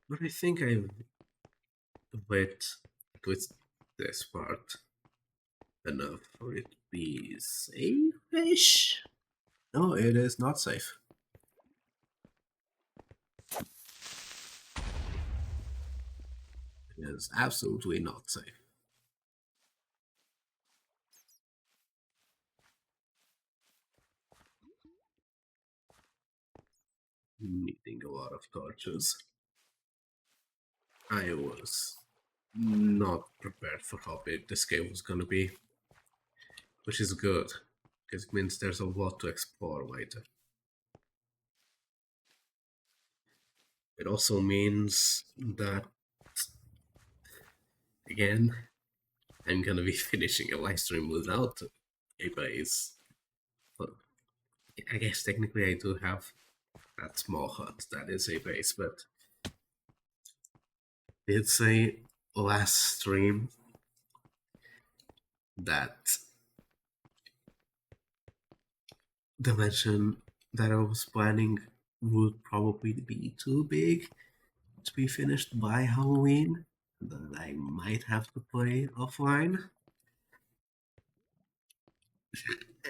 Speaker 1: But I think I've with this part enough for it to be safe-ish. No, it is not safe. It is absolutely not safe. Needing a lot of torches. I was not prepared for how big this cave was gonna be, which is good, because it means there's a lot to explore later. It also means that, again, I'm gonna be finishing a live stream without a base. But I guess technically I do have that small hut that is a base, but did say last stream that the mansion that I was planning would probably be too big to be finished by Halloween, that I might have to play offline.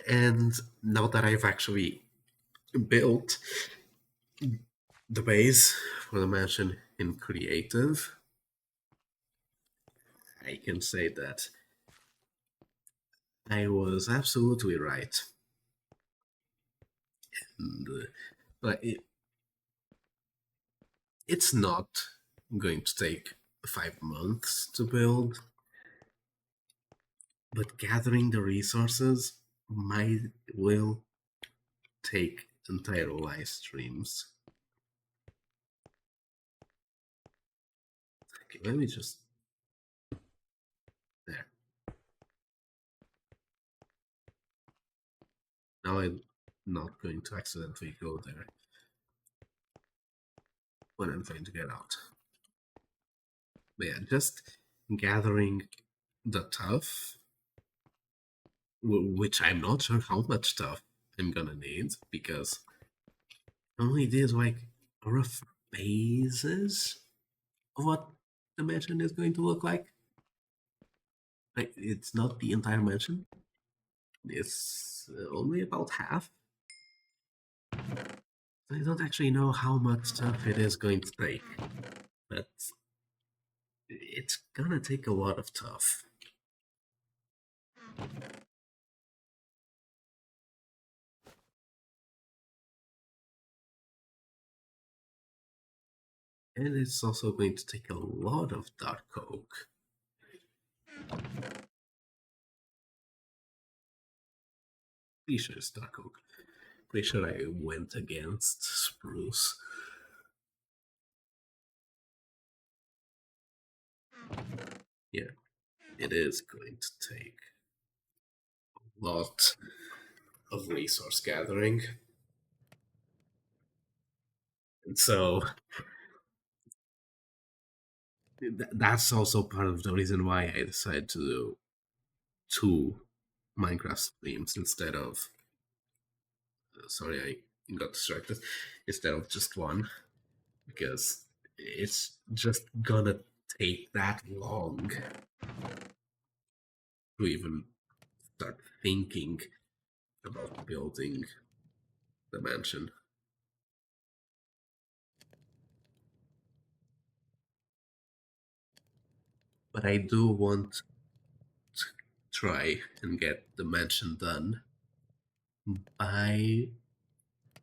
Speaker 1: And now that I've actually built the base for the mansion in creative, I can say that I was absolutely right. And, but it's not going to take 5 months to build, but gathering the resources will take entire live streams. Okay, let me just... There. Now I'm not going to accidentally go there when I'm trying to get out. But yeah, just gathering the Tuff, which I'm not sure how much Tuff I'm gonna need, because I only did like rough bases of what the mansion is going to look like. Like, it's not the entire mansion. It's only about half. I don't actually know how much stuff it is going to take, but it's gonna take a lot of Tuff. And it's also going to take a lot of dark oak. Pretty sure it's dark oak. Pretty sure I went against spruce. Yeah, it is going to take a lot of resource gathering. And so that's also part of the reason why I decided to do 2 Minecraft streams instead of... sorry, I got distracted. Instead of just 1, because it's just gonna take that long to even start thinking about building the mansion. But I do want to try and get the mansion done by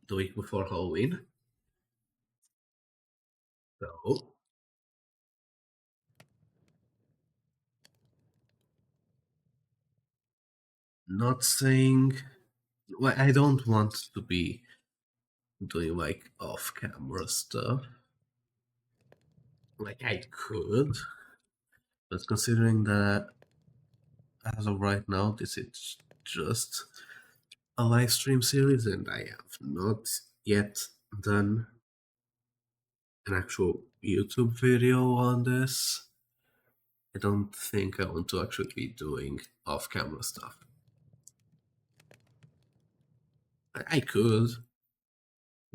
Speaker 1: the week before Halloween. So not saying... well, I don't want to be doing like off-camera stuff. Like, I could, but considering that as of right now this is just a live stream series and I have not yet done an actual YouTube video on this, I don't think I want to actually be doing off-camera stuff. I could,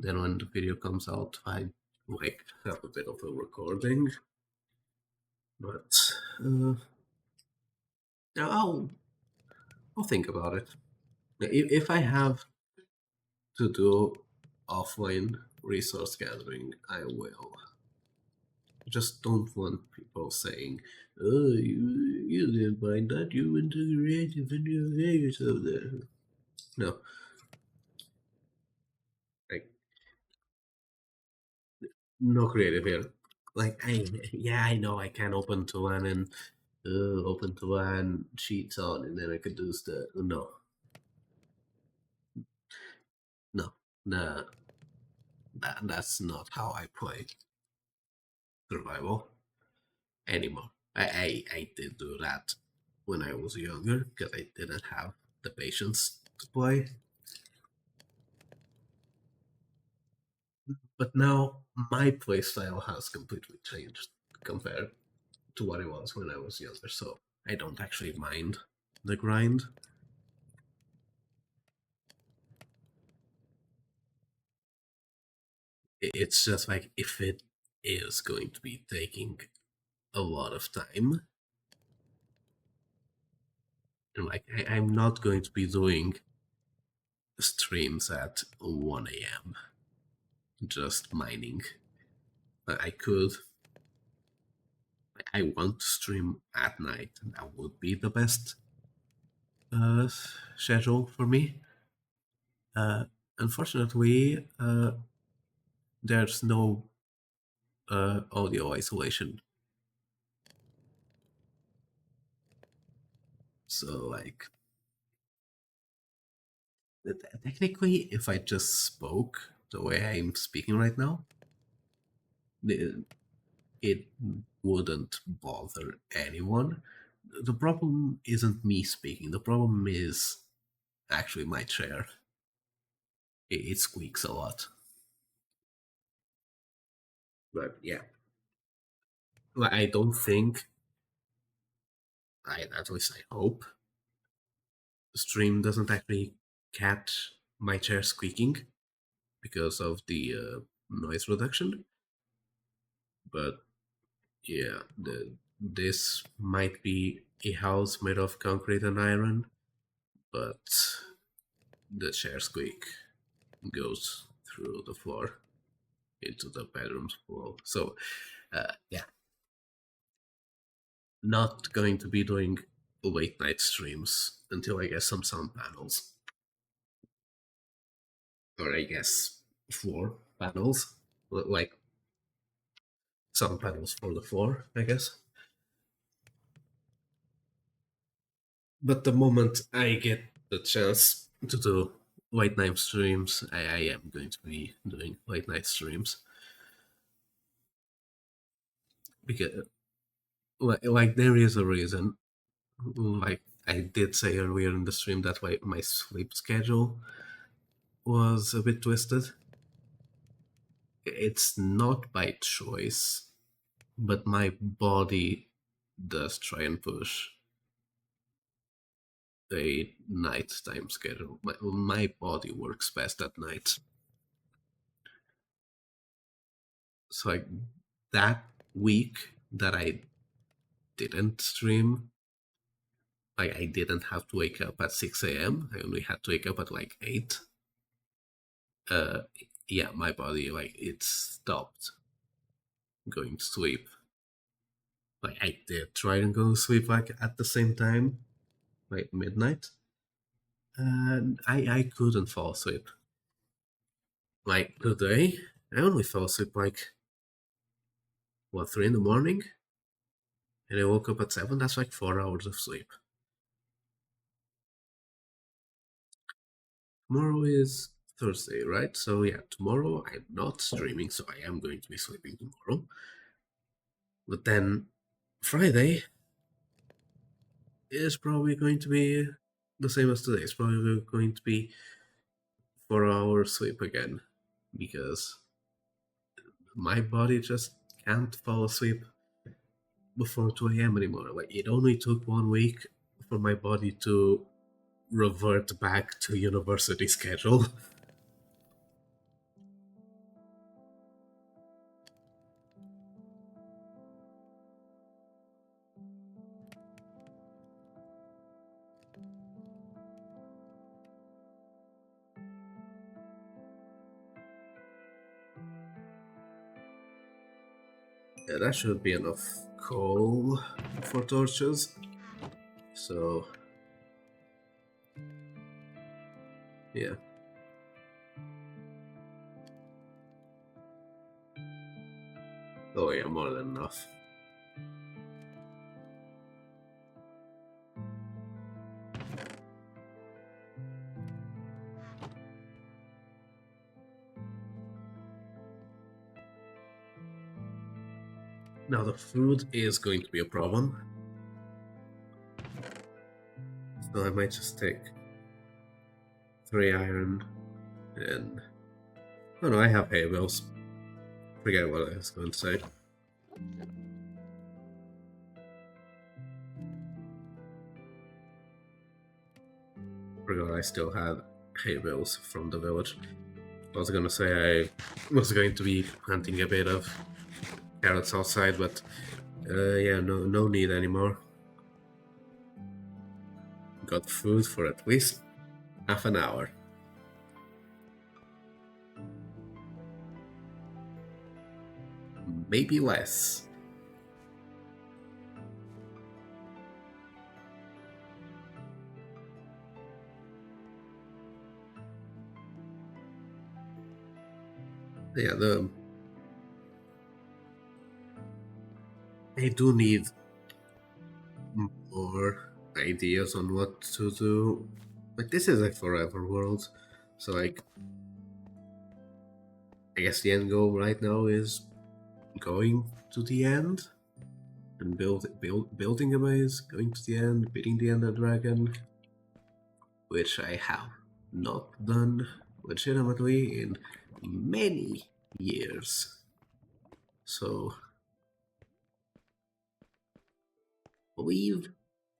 Speaker 1: Then when the video comes out, I like have a bit of a recording. But I'll think about it. If I have to do offline resource gathering, I will. I just don't want people saying, "Oh, you didn't find that. You went to creative and you gave yourself there." No, like no creative here. Like I know I can open to one and open to one cheats on, and then I could do stuff. No, no, nah, that's not how I play survival anymore. I did do that when I was younger because I didn't have the patience to play. But now my playstyle has completely changed compared to what it was when I was younger, so I don't actually mind the grind. It's just like if it is going to be taking a lot of time, and like I'm not going to be doing streams at 1 a.m. just mining. I could. I want to stream at night, and that would be the best uh, schedule for me. Uh, Unfortunately, there's no audio isolation. So, like, technically, if I just spoke the way I'm speaking right now, it wouldn't bother anyone. The problem isn't me speaking, the problem is actually my chair. It squeaks a lot. But yeah, I don't think, at least I hope, stream doesn't actually catch my chair squeaking because of the noise reduction. But yeah, this might be a house made of concrete and iron, but the chair squeak goes through the floor into the bedroom's wall. So, yeah, not going to be doing late night streams until I get some sound panels. Or I guess floor panels, like sound panels for the floor, I guess. But the moment I get the chance to do late night streams, I am going to be doing late night streams. Because, like there is a reason. Like I did say earlier in the stream, that my sleep schedule was a bit twisted. It's not by choice, but my body does try and push a nighttime schedule. My body works best at night. So like that week that I didn't stream, like I didn't have to wake up at 6 a.m. I only had to wake up at like 8. Uh, yeah, my body, like, it stopped going to sleep. Like I did try and go to sleep like at the same time, like midnight, and I couldn't fall asleep. Like today, I only fell asleep like 3 in the morning, and I woke up at 7. That's like 4 hours of sleep. Tomorrow is Thursday, right? So yeah, tomorrow I'm not streaming, so I am going to be sleeping tomorrow. But then Friday is probably going to be the same as today. It's probably going to be 4 hours sleep again, because my body just can't fall asleep before 2 a.m. anymore. Like it only took 1 week for my body to revert back to university schedule. Yeah, that should be enough coal for torches. So, yeah. Oh yeah, more than enough. Now the food is going to be a problem. So I might just take 3 iron and... Oh no, I have hay bales. Forget what I was going to say. Forgot I still had hay bales from the village. I was gonna say I was going to be hunting a bit of carrots outside, but yeah, no need anymore. Got food for at least half an hour. Maybe less. Yeah, I do need more ideas on what to do. Like, this is a forever world, so like, I guess the end goal right now is going to the end and building a base, going to the end, beating the Ender Dragon, which I have not done legitimately in many years. So, I believe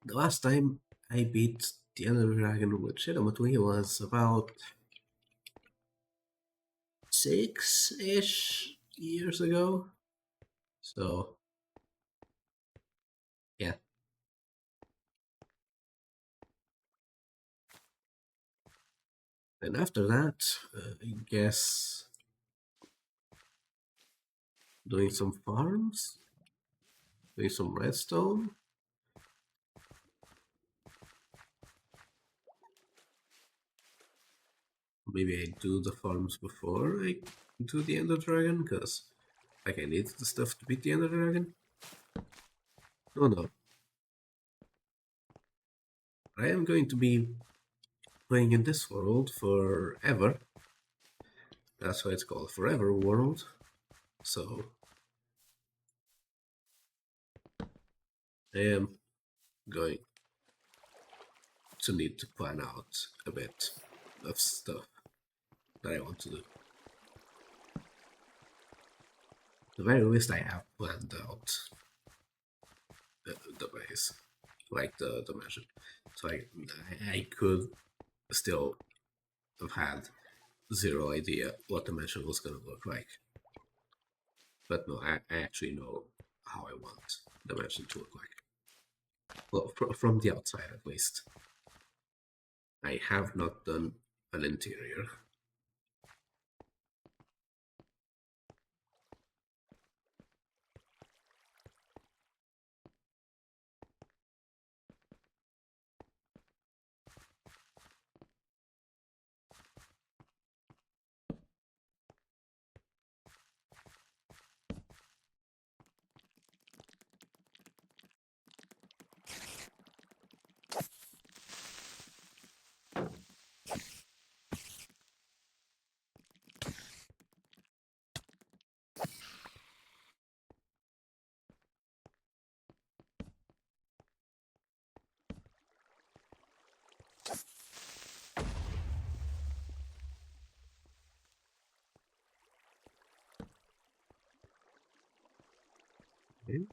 Speaker 1: the last time I beat the Ender Dragon legitimately was about 6-ish years ago. So, yeah. And after that, I guess doing some farms, doing some redstone. Maybe I do the farms before I do the Ender Dragon, because like I need the stuff to beat the Ender Dragon. Oh no. I am going to be playing in this world forever. That's why it's called Forever World. So I am going to need to plan out a bit of stuff that I want to do. At the very least, I have planned out the base, like the dimension. So I could still have had zero idea what the dimension was going to look like. But no, I actually know how I want the dimension to look like. Well, from the outside at least. I have not done an interior. Okay.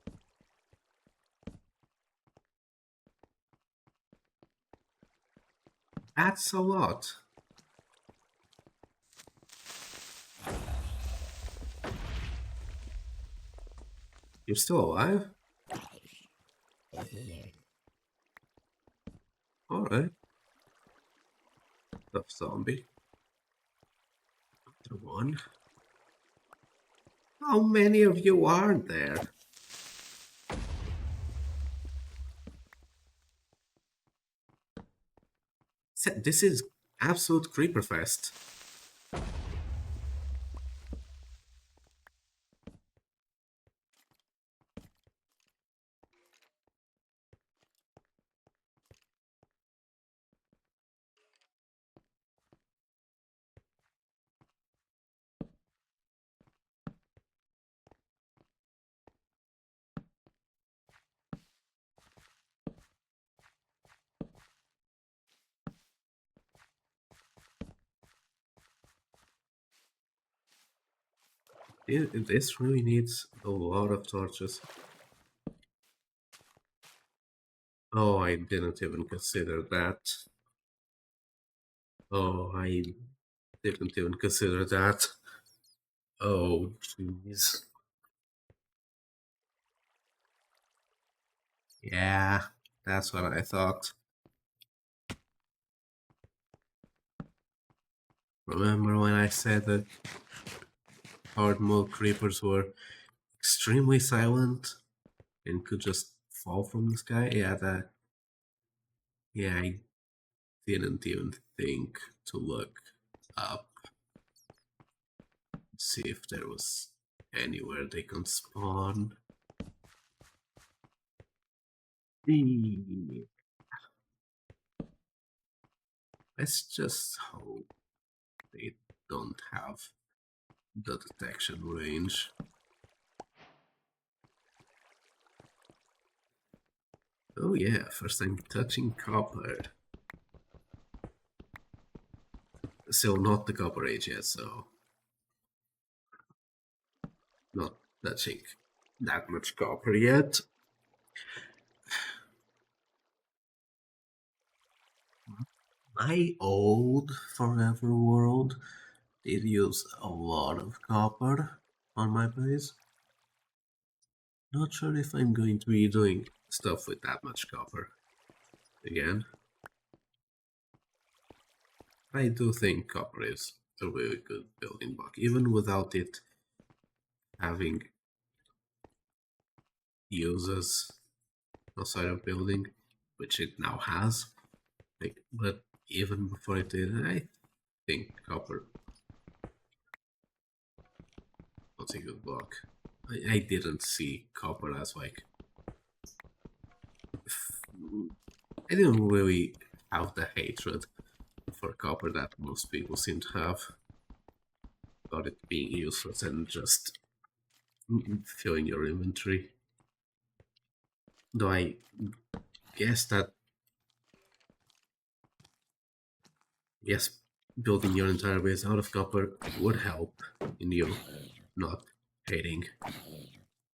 Speaker 1: That's a lot. You're still alive? Alright. Tough zombie. Another one. How many of you are there? This is absolute creeper fest. This really needs a lot of torches. Oh, I didn't even consider that. Oh, I didn't even consider that. Oh, jeez. Yeah, that's what I thought. Remember when I said that hard mode creepers were extremely silent and could just fall from the sky? Yeah, I didn't even think to look up, see if there was anywhere they can spawn. Let's just hope they don't have the detection range. Oh yeah, first time touching copper. Still not the copper age yet, so not touching that much copper yet. My old Forever World did use a lot of copper on my base. Not sure if I'm going to be doing stuff with that much copper again. I do think copper is a really good building block, even without it having uses outside of building, which it now has. But even before it did, I think copper was a good block. I didn't see copper as like... I didn't really have the hatred for copper that most people seem to have about it being useless and just filling your inventory. Though I guess that, yes, building your entire base out of copper would help in you not hating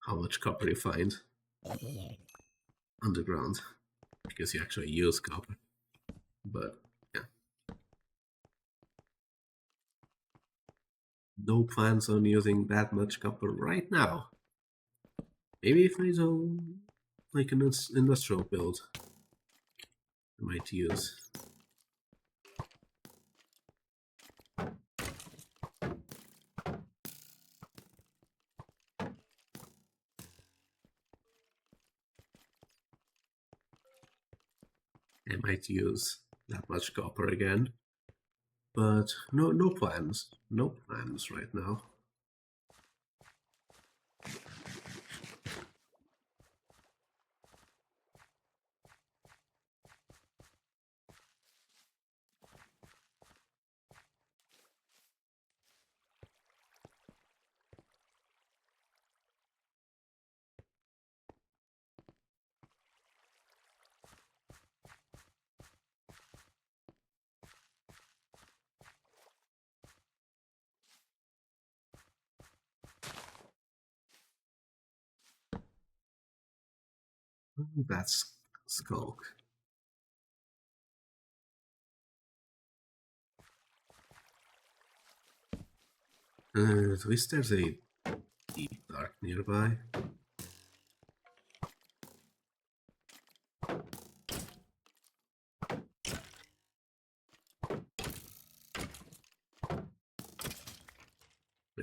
Speaker 1: how much copper you find underground, because you actually use copper. But yeah, no plans on using that much copper right now. Maybe if I do like an industrial build, I might use. I might use that much copper again, but no plans right now. That's skulk. At least there's a deep dark nearby.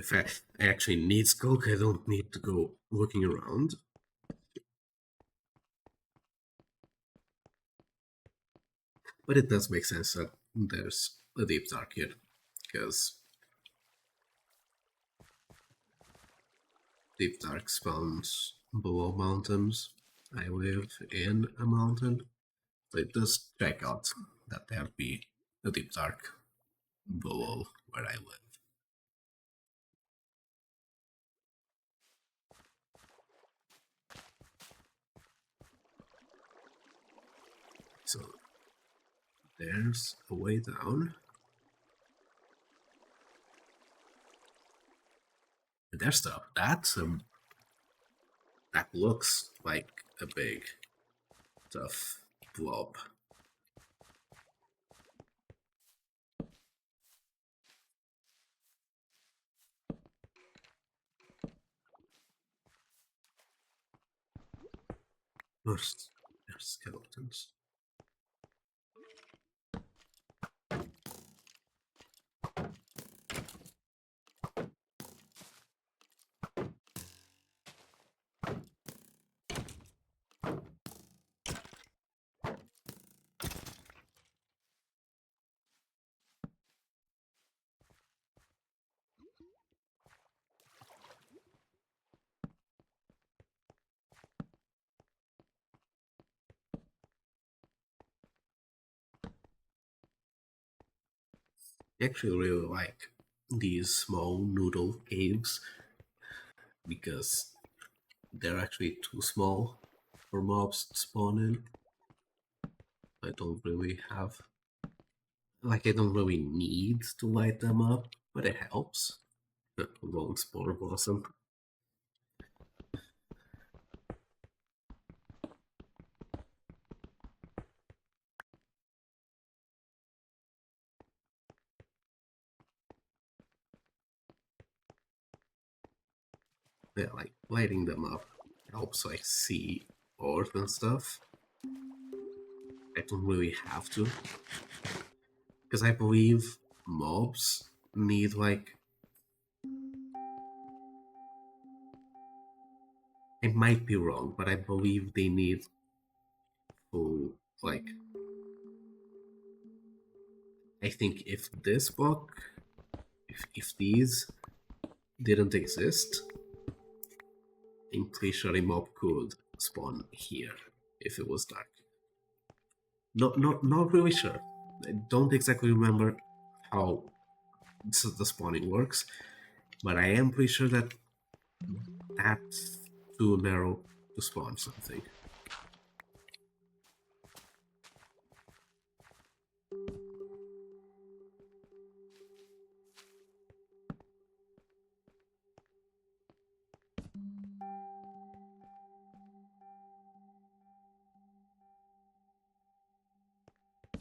Speaker 1: If I actually need skulk, I don't need to go looking around. But it does make sense that there's a deep dark here, because deep dark spawns below mountains. I live in a mountain, so it does check out that there'd be a deep dark below where I live. So there's a way down. And there's stuff. That looks like a big tough blob. There's skeletons. I actually really like these small noodle caves because they're actually too small for mobs to spawn in. I don't really have, like, I don't really need to light them up, but it helps. Won't spawn blossom. Yeah, like lighting them up helps like see ores and stuff. I don't really have to, because I believe mobs need like, I might be wrong, but I believe they need to like, I think if this block, if these didn't exist, I'm pretty sure a mob could spawn here if it was dark. Not really sure. I don't exactly remember how the spawning works, but I am pretty sure that that's too narrow to spawn something.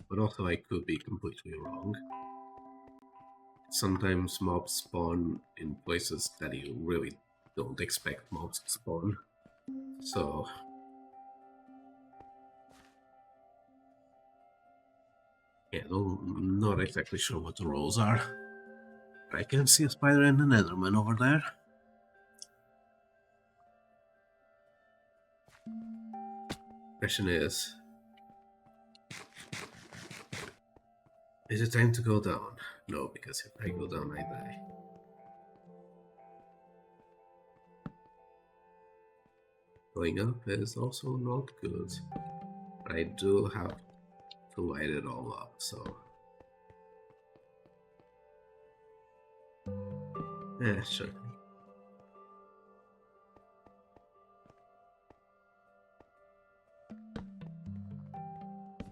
Speaker 1: But also I could be completely wrong. Sometimes mobs spawn in places that you really don't expect mobs to spawn. So yeah, not exactly sure what the rules are. I can see a spider and an enderman over there. Question is it time to go down? No, because if I go down, I die. Going up is also not good. I do have to light it all up, so... yeah, sure.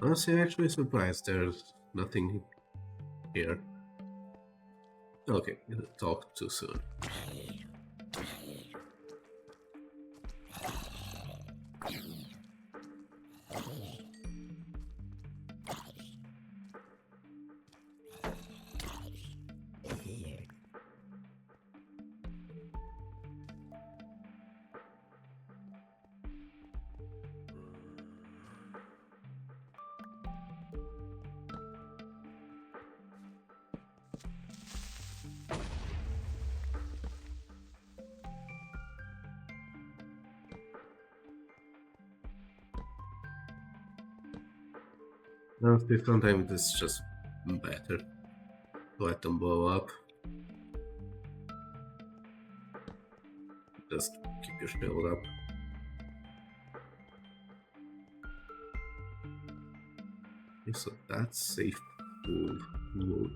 Speaker 1: Honestly, I'm actually surprised there's nothing here. Okay, talk too soon. Honestly, sometimes it's just better to let them blow up. Just keep your shield up. Okay, so that's a full load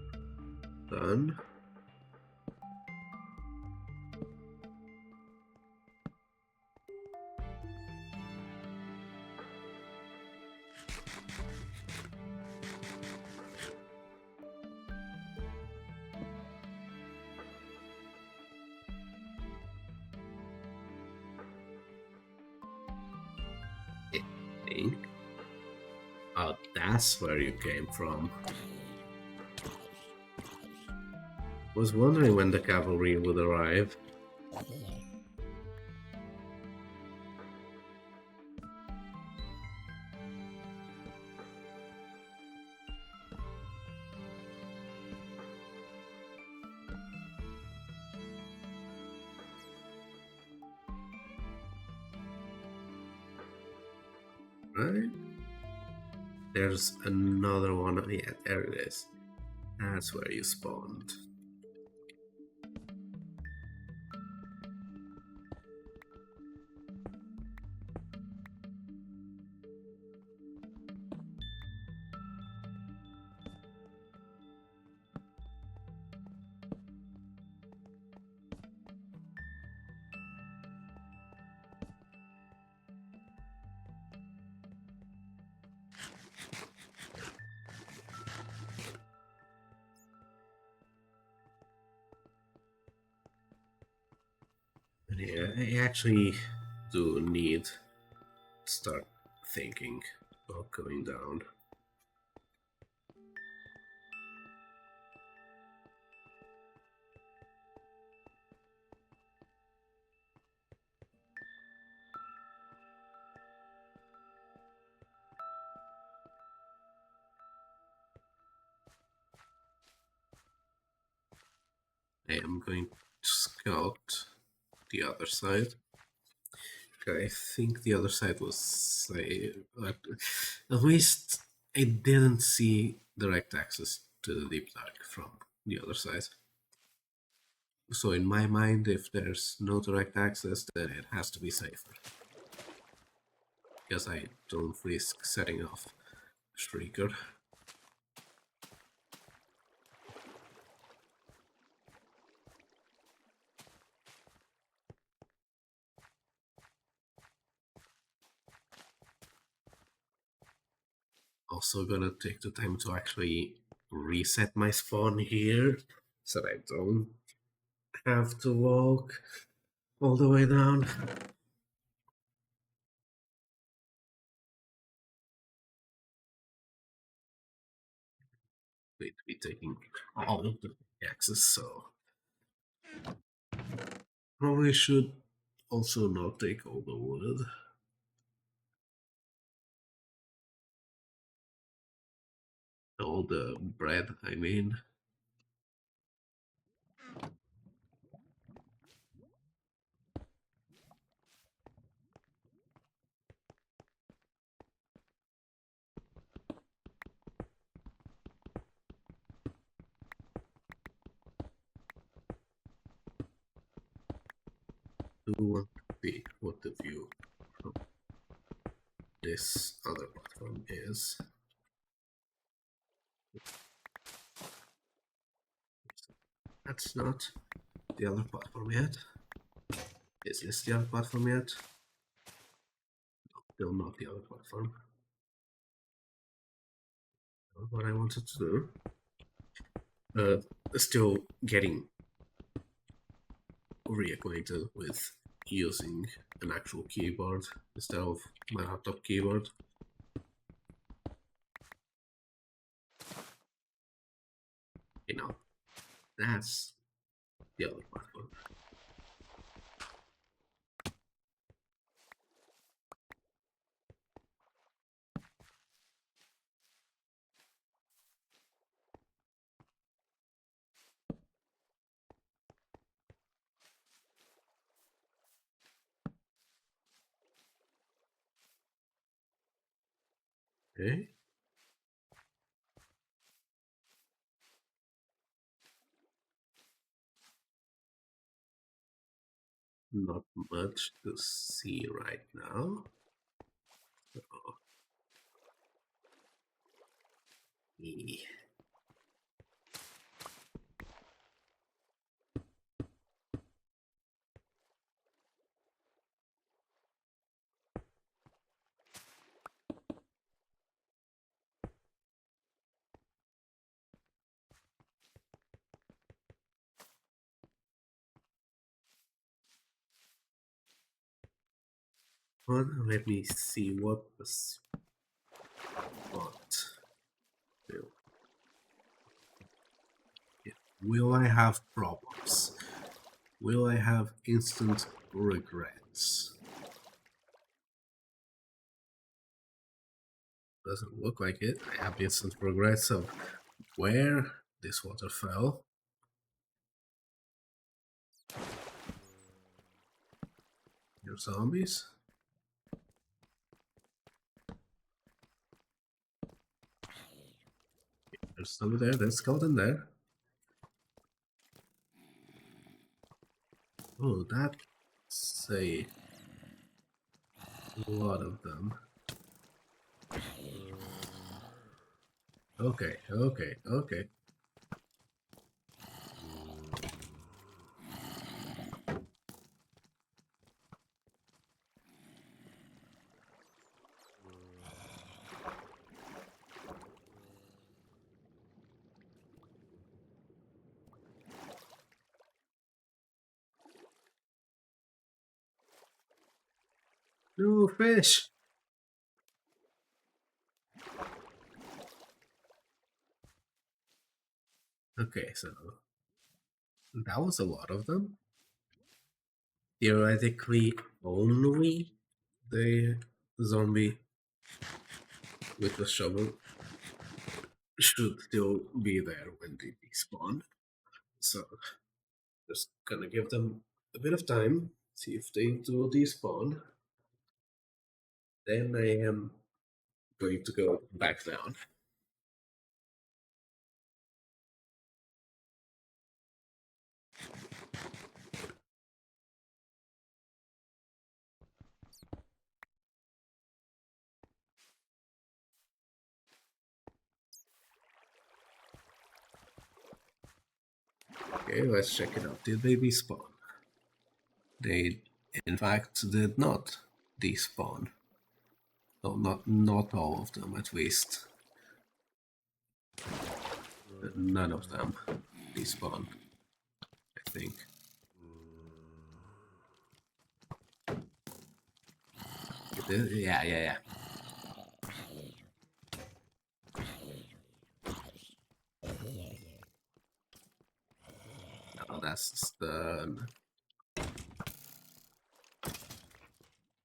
Speaker 1: done. I think. Oh, that's where you came from. Was wondering when the cavalry would arrive. Right? There's another one. Yeah, there it is. That's where you spawned. And yeah, I actually do need to start thinking about going down. I am going to scout the other side. Okay, I think the other side was at least I didn't see direct access to the deep dark from the other side. So in my mind, if there's no direct access, then it has to be safer. Because I don't risk setting off Shrieker. Also gonna take the time to actually reset my spawn here, so that I don't have to walk all the way down. Going to be taking all of the axes, so probably should also not take all the wood. All the bread, I mean. Do want to see what the view from this other platform is. That's not the other platform yet. Is this the other platform yet? No, still not the other platform. What I wanted to do. Still getting reacquainted with using an actual keyboard instead of my laptop keyboard. You know, that's the other platform. Okay. not much to see right now. So, yeah. Well, let me see what the spot will. Yeah. Will I have problems? Will I have instant regrets? Doesn't look like it. I have instant regrets of where this water fell. Your zombies. There's some there. There's skeleton there. Oh, that's a lot of them. Okay, okay, okay. No fish. Okay, so that was a lot of them. Theoretically, only the zombie with the shovel should still be there when they despawn. So, just gonna give them a bit of time, see if they do despawn. Then I am going to go back down. Okay, let's check it out. Did they despawn? They, in fact, did not despawn. No, not all of them, at least. None of them despawn, I think. Yeah. No, that's the stun.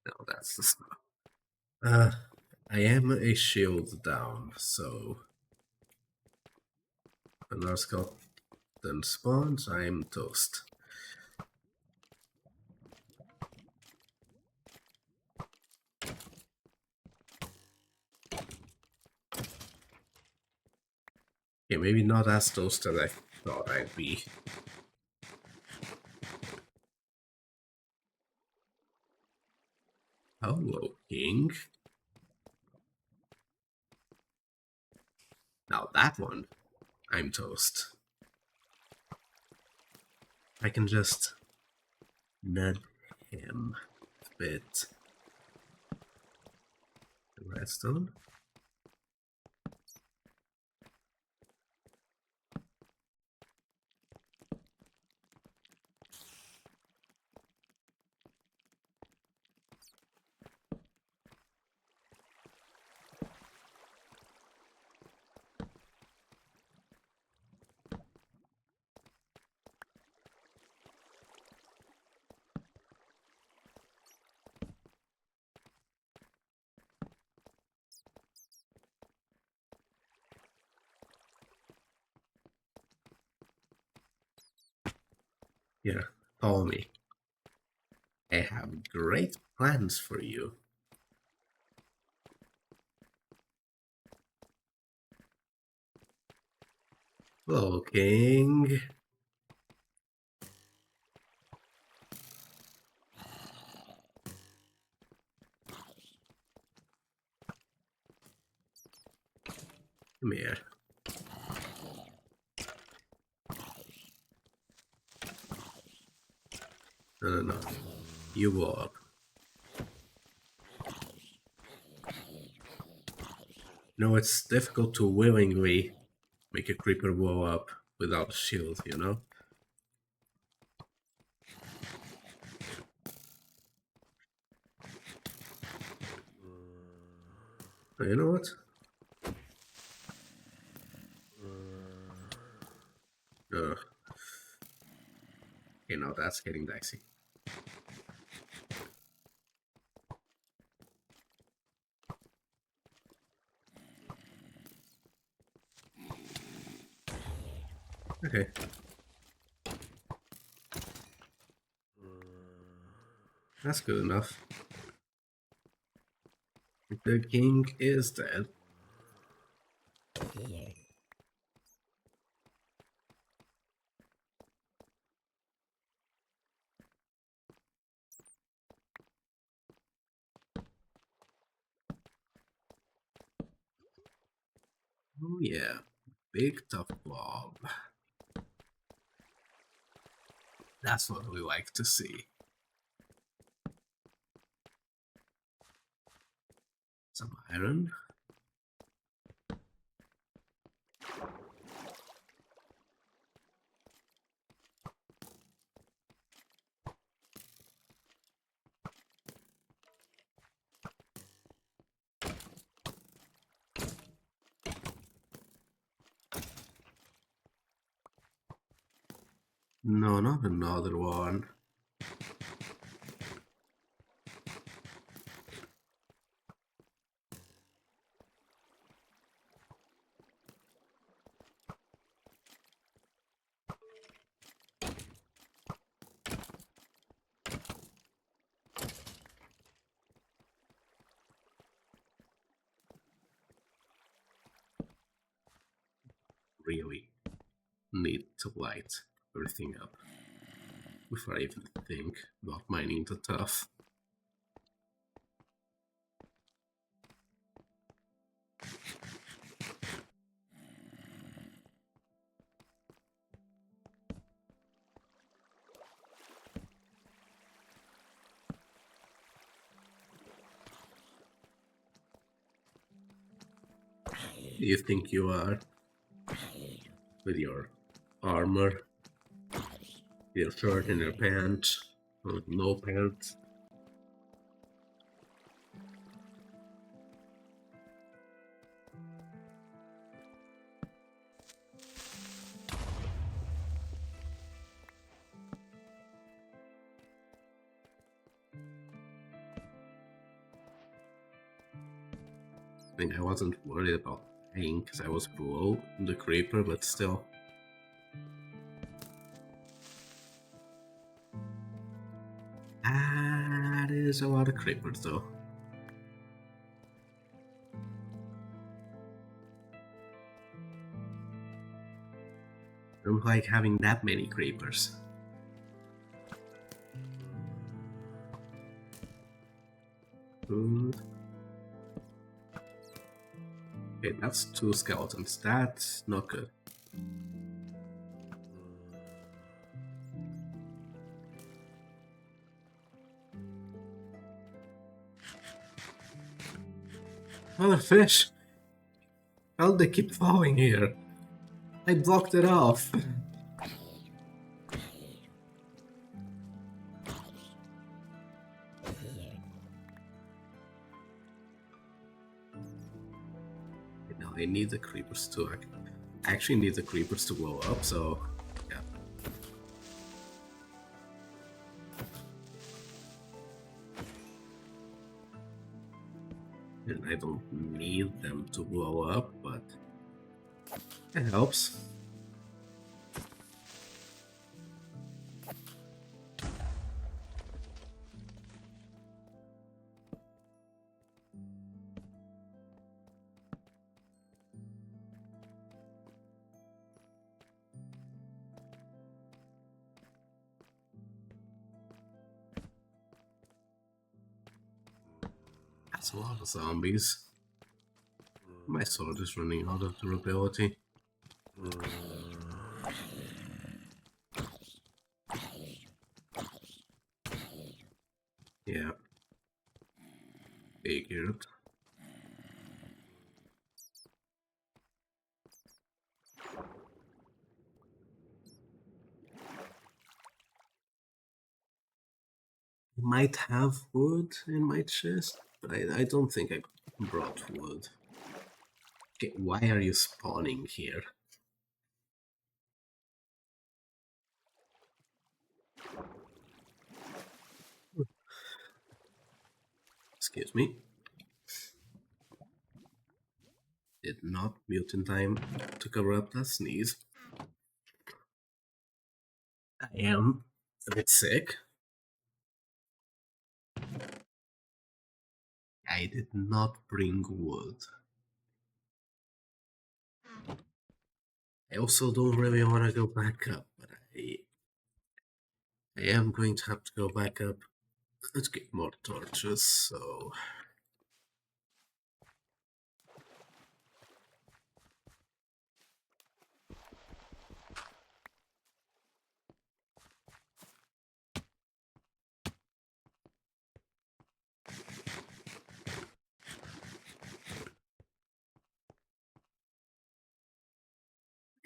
Speaker 1: No, that's the stun. I am a shield down, so another skeleton spawns, I am toast. Yeah, maybe not as toast as I thought I'd be. Hello, King. Now that one, I'm toast. I can just nudge him a bit. Redstone. Yeah, follow me. I have great plans for you. Hello, King. Come here. No. You walk. No, it's difficult to willingly make a creeper blow up without a shield, you know? You know what? Okay, now that's getting dicey. Okay. That's good enough. The king is dead. Oh yeah, big tough blob. That's what we like to see. Some iron. No, not another one. Really need to light everything up before I even think about mining the Tuff. You think you are? With your armor, your shirt and your pants, or no pants. I mean, I wasn't worried about dying because I was below the creeper, but still. That is a lot of creepers, though. I don't like having that many creepers. Food. Okay, that's 2 skeletons. That's not good. Another fish! How do they keep falling here? I blocked it off. Now I need the creepers to actually need the creepers to blow up, so yeah. And I don't need them to blow up, but it helps. That's a lot of zombies. My sword is running out of durability. Yeah. Figured. Might have wood in my chest, but I don't think I brought wood. Okay, why are you spawning here? Excuse me. Did not mute in time to cover up that sneeze. I am a bit sick. I did not bring wood. I also don't really want to go back up, but I am going to have to go back up. Let's get more torches, so...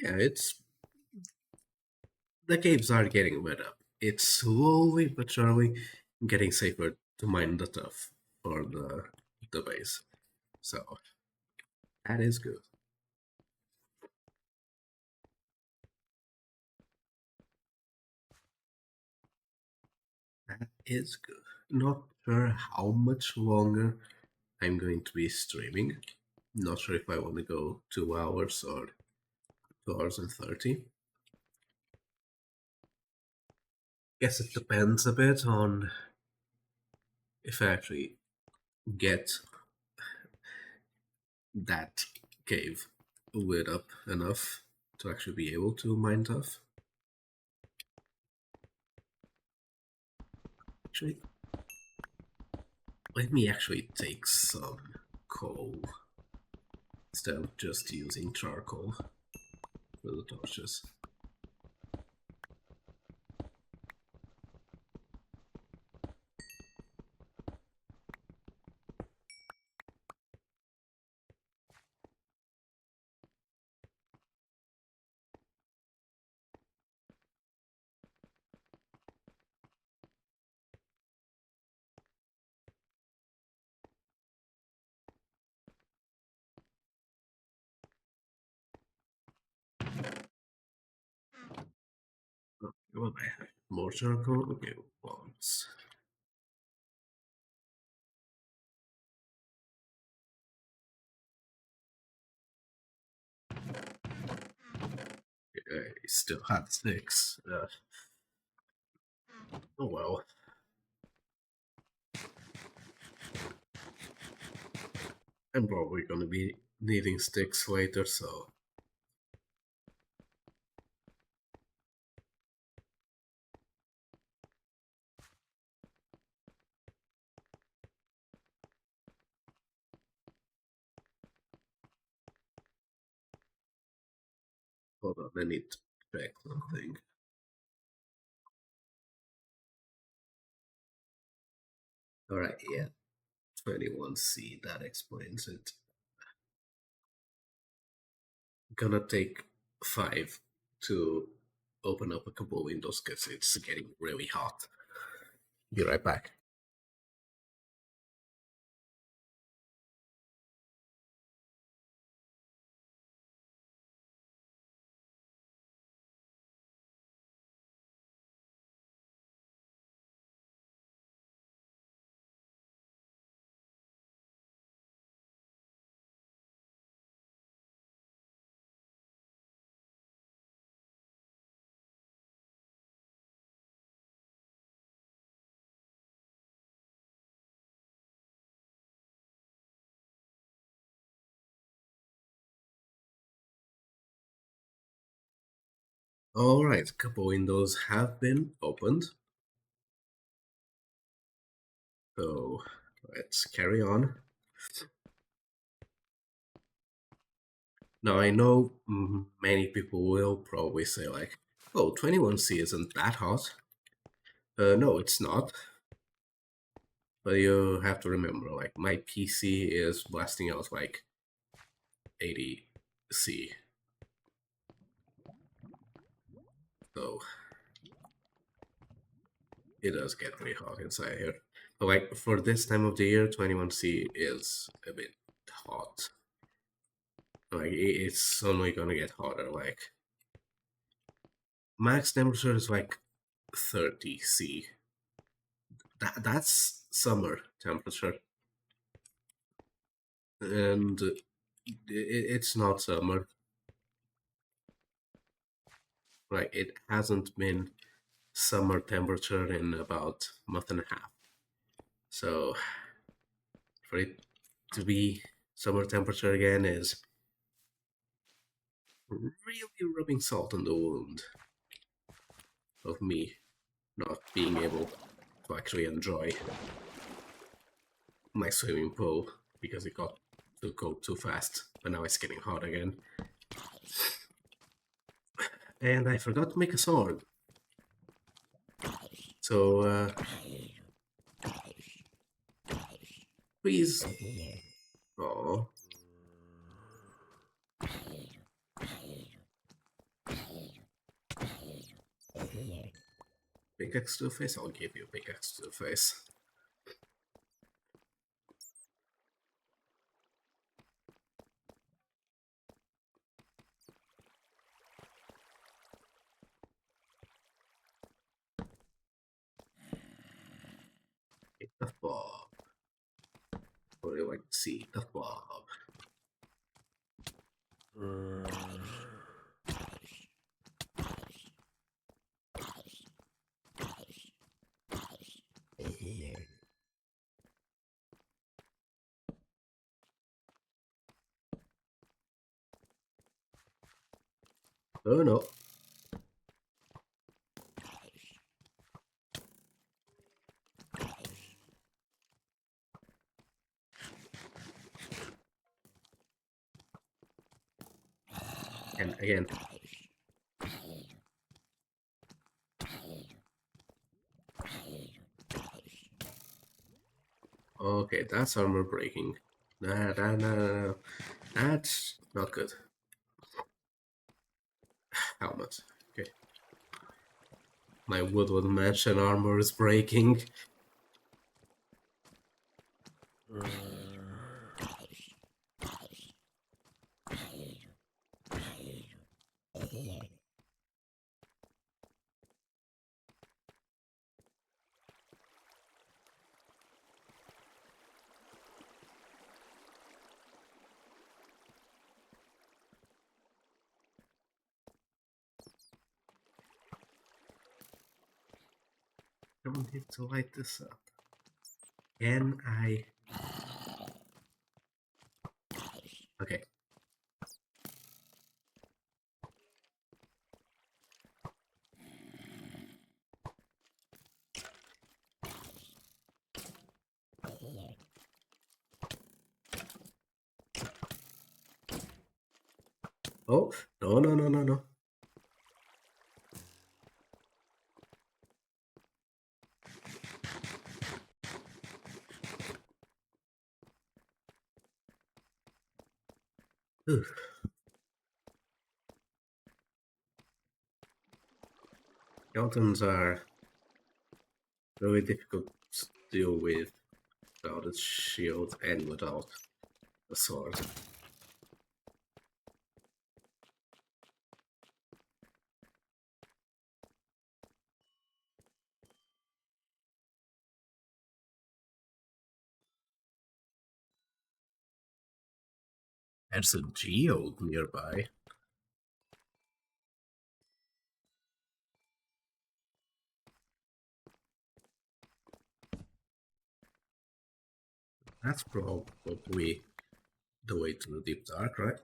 Speaker 1: Yeah, it's... The caves are getting lit up. It's slowly but surely getting safer to mine the Tuff for the base. So, that is good. That is good. Not sure how much longer I'm going to be streaming. Not sure if I want to go 2 hours or 2 hours and 30. Guess it depends a bit on if I actually get that cave lit up enough to actually be able to mine Tuff. Actually, let me actually take some coal instead of just using charcoal for the torches. Okay, well, I have more charcoal. Okay, once. I still had 6. Oh well. I'm probably gonna be needing sticks later, so... Hold on, I need to check something. Alright, yeah. 21C, that explains it. Gonna take 5 to open up a couple windows because it's getting really hot. Be right back. Alright, a couple windows have been opened. So let's carry on. Now I know many people will probably say like, oh, 21C isn't that hot. No, it's not. But you have to remember, like, my PC is blasting out like 80C. So it does get really hot inside here. But like, for this time of the year, 21C is a bit hot. Like, it's only gonna get hotter. Like, max temperature is like 30C. That's summer temperature. And it's not summer. Like, it hasn't been summer temperature in about a month and a half. So for it to be summer temperature again is really rubbing salt on the wound of me not being able to actually enjoy my swimming pool because it got too cold too fast, but now it's getting hot again. And I forgot to make a sword. So, please. Oh. Pickaxe to the face? I'll give you a pickaxe to the face. Tuff Bob. What do you like to see? Tuff Bob. Oh no. And again. Okay, that's armor breaking. No. That's not good. Helmet. Okay. My Woodwood Mansion armor is breaking. I don't need to light this up. Can I? Okay. Oh, no. Oof. Skeletons are very difficult to deal with without a shield and without a sword. There's a geode nearby. That's probably the way to the deep dark, right?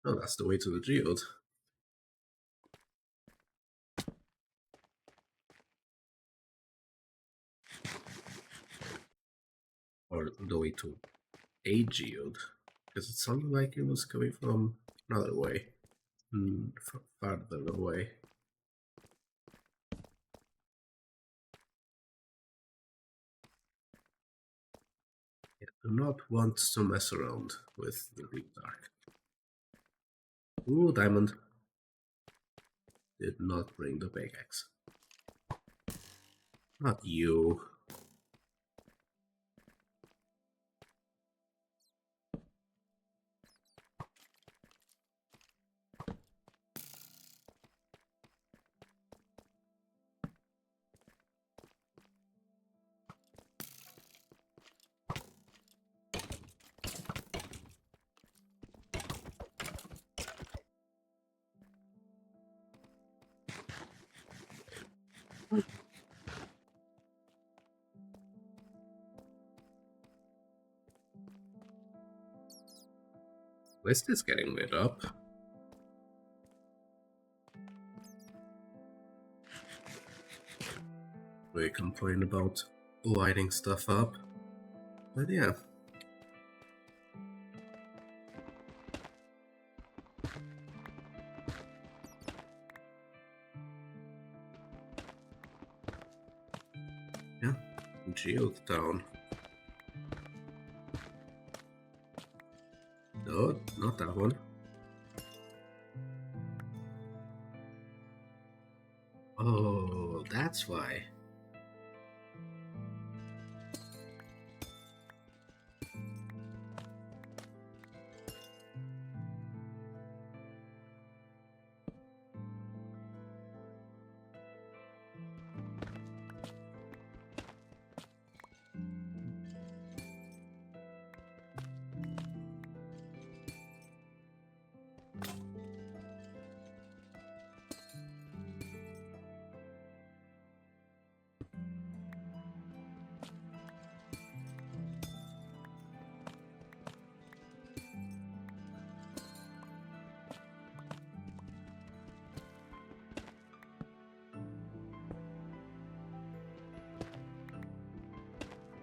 Speaker 1: Oh, that's the way to the geode. Or the way to a geode. Because it sounded like it was coming from another way. Farther away. I do not want to mess around with the deep dark. Ooh, diamond. Did not bring the pickaxe. Not you. List is getting lit up. We complain about lighting stuff up, but yeah. Yeah, Geo's down. No, not that one. Oh, that's why.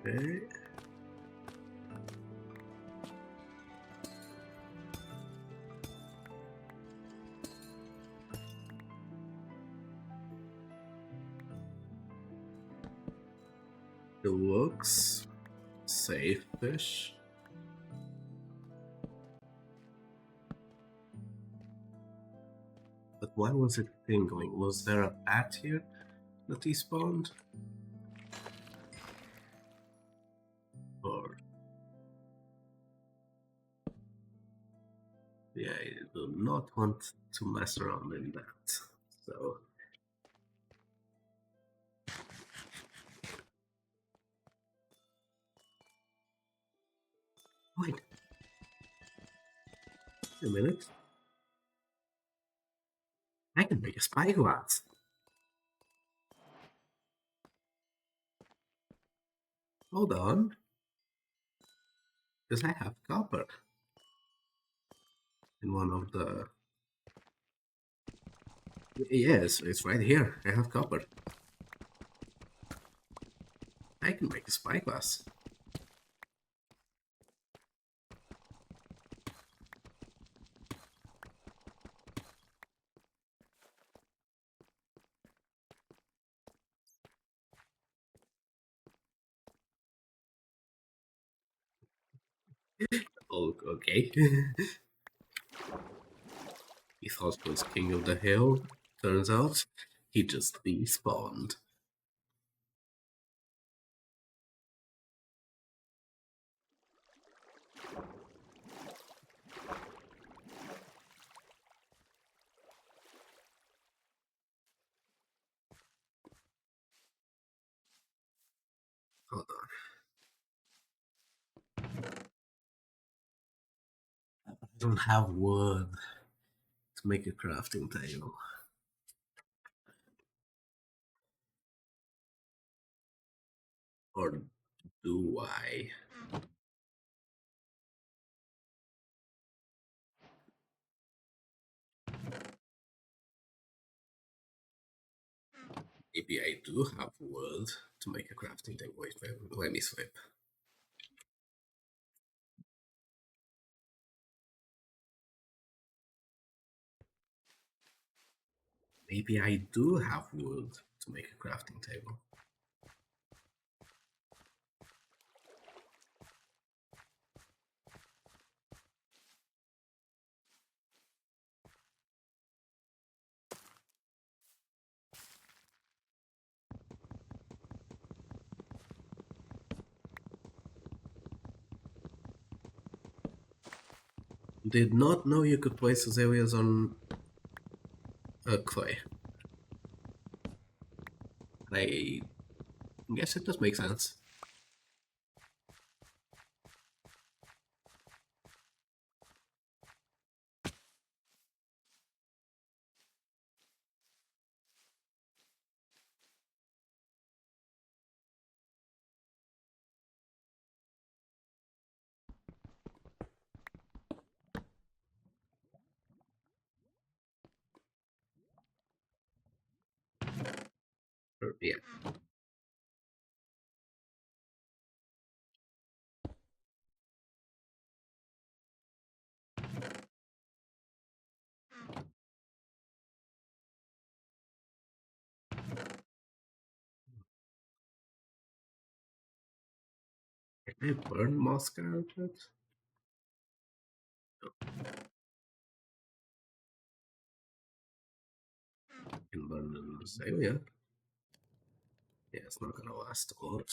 Speaker 1: Okay. It looks safe-ish. But why was it tingling? Was there a bat here that he spawned? Or... yeah, I do not want to mess around in that. So... wait. Wait a minute. I can make a spyglass. Hold on. Because I have copper in one of the... yes, it's right here. I have copper. I can make a spyglass. Oh, okay. He thought he was king of the hill. Turns out, he just despawned. Hold on. I don't have wood to make a crafting table. Or do I? Maybe I do have wood to make a crafting table. Wait, let me swip. Maybe I do have wood to make a crafting table. Did not know you could place azaleas on clay. I guess it does make sense. Yeah. Can I burn moss carpet? I can burn an azalea. Yeah, it's not gonna last a lot.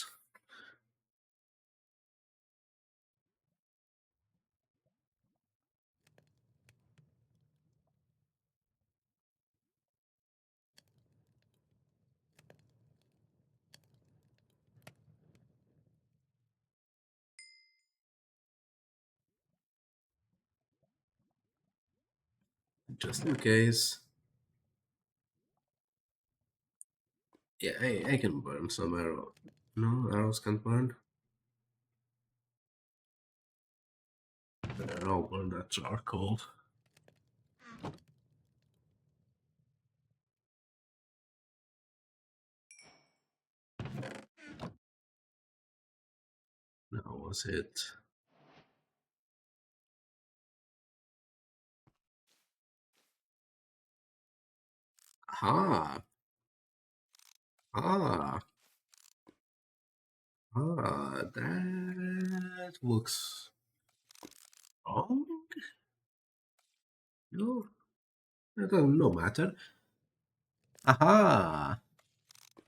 Speaker 1: Just in case. Yeah, I can burn some arrow. No, arrows can't burn. I'll burn that charcoal. That was it. Aha! Ah! Ah! That looks wrong? No, that doesn't no matter. Aha!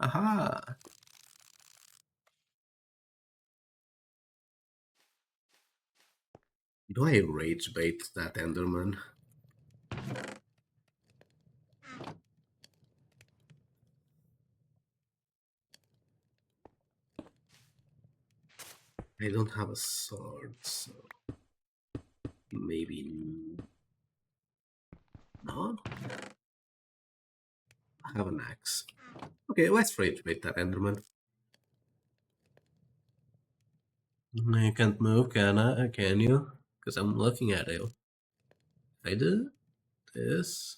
Speaker 1: Aha! Do I rage bait that Enderman? I don't have a sword, so maybe no. I have an axe. Okay, let's rage bait that Enderman. You can't move, can you? Because I'm looking at you. If I do this.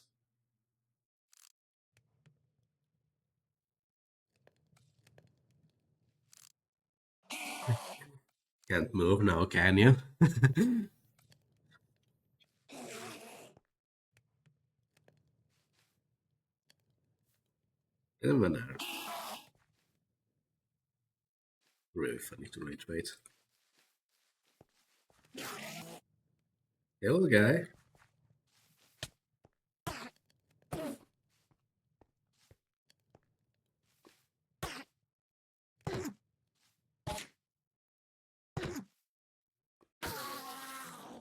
Speaker 1: Can't move now, can you? Enderman are really funny to rage bait. Hello, guy.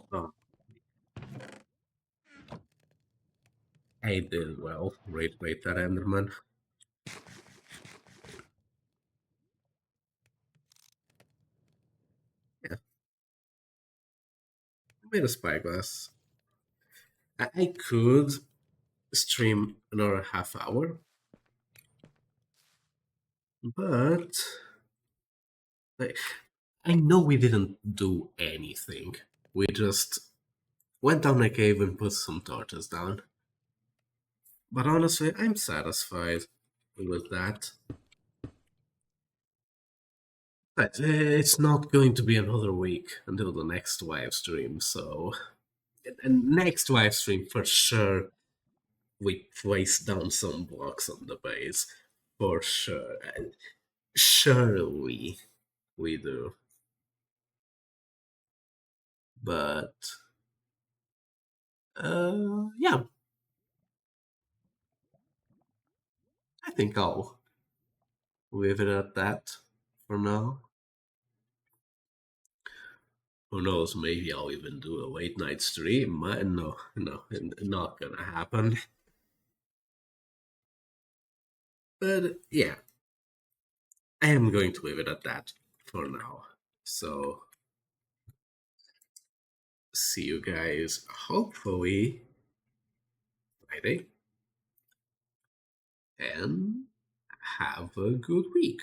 Speaker 1: Oh, I did well. Rage bait that Enderman. Yeah, I made a spyglass. I could stream another half hour, but like, I know we didn't do anything. We just went down a cave and put some torches down. But honestly, I'm satisfied with that. But it's not going to be another week until the next live stream, so. And next live stream for sure we place down some blocks on the base for sure. Surely we do. But yeah, I think I'll leave it at that for now. Who knows? Maybe I'll even do a late night stream. No, not gonna happen. But yeah, I am going to leave it at that for now. So see you guys hopefully Friday, and have a good week.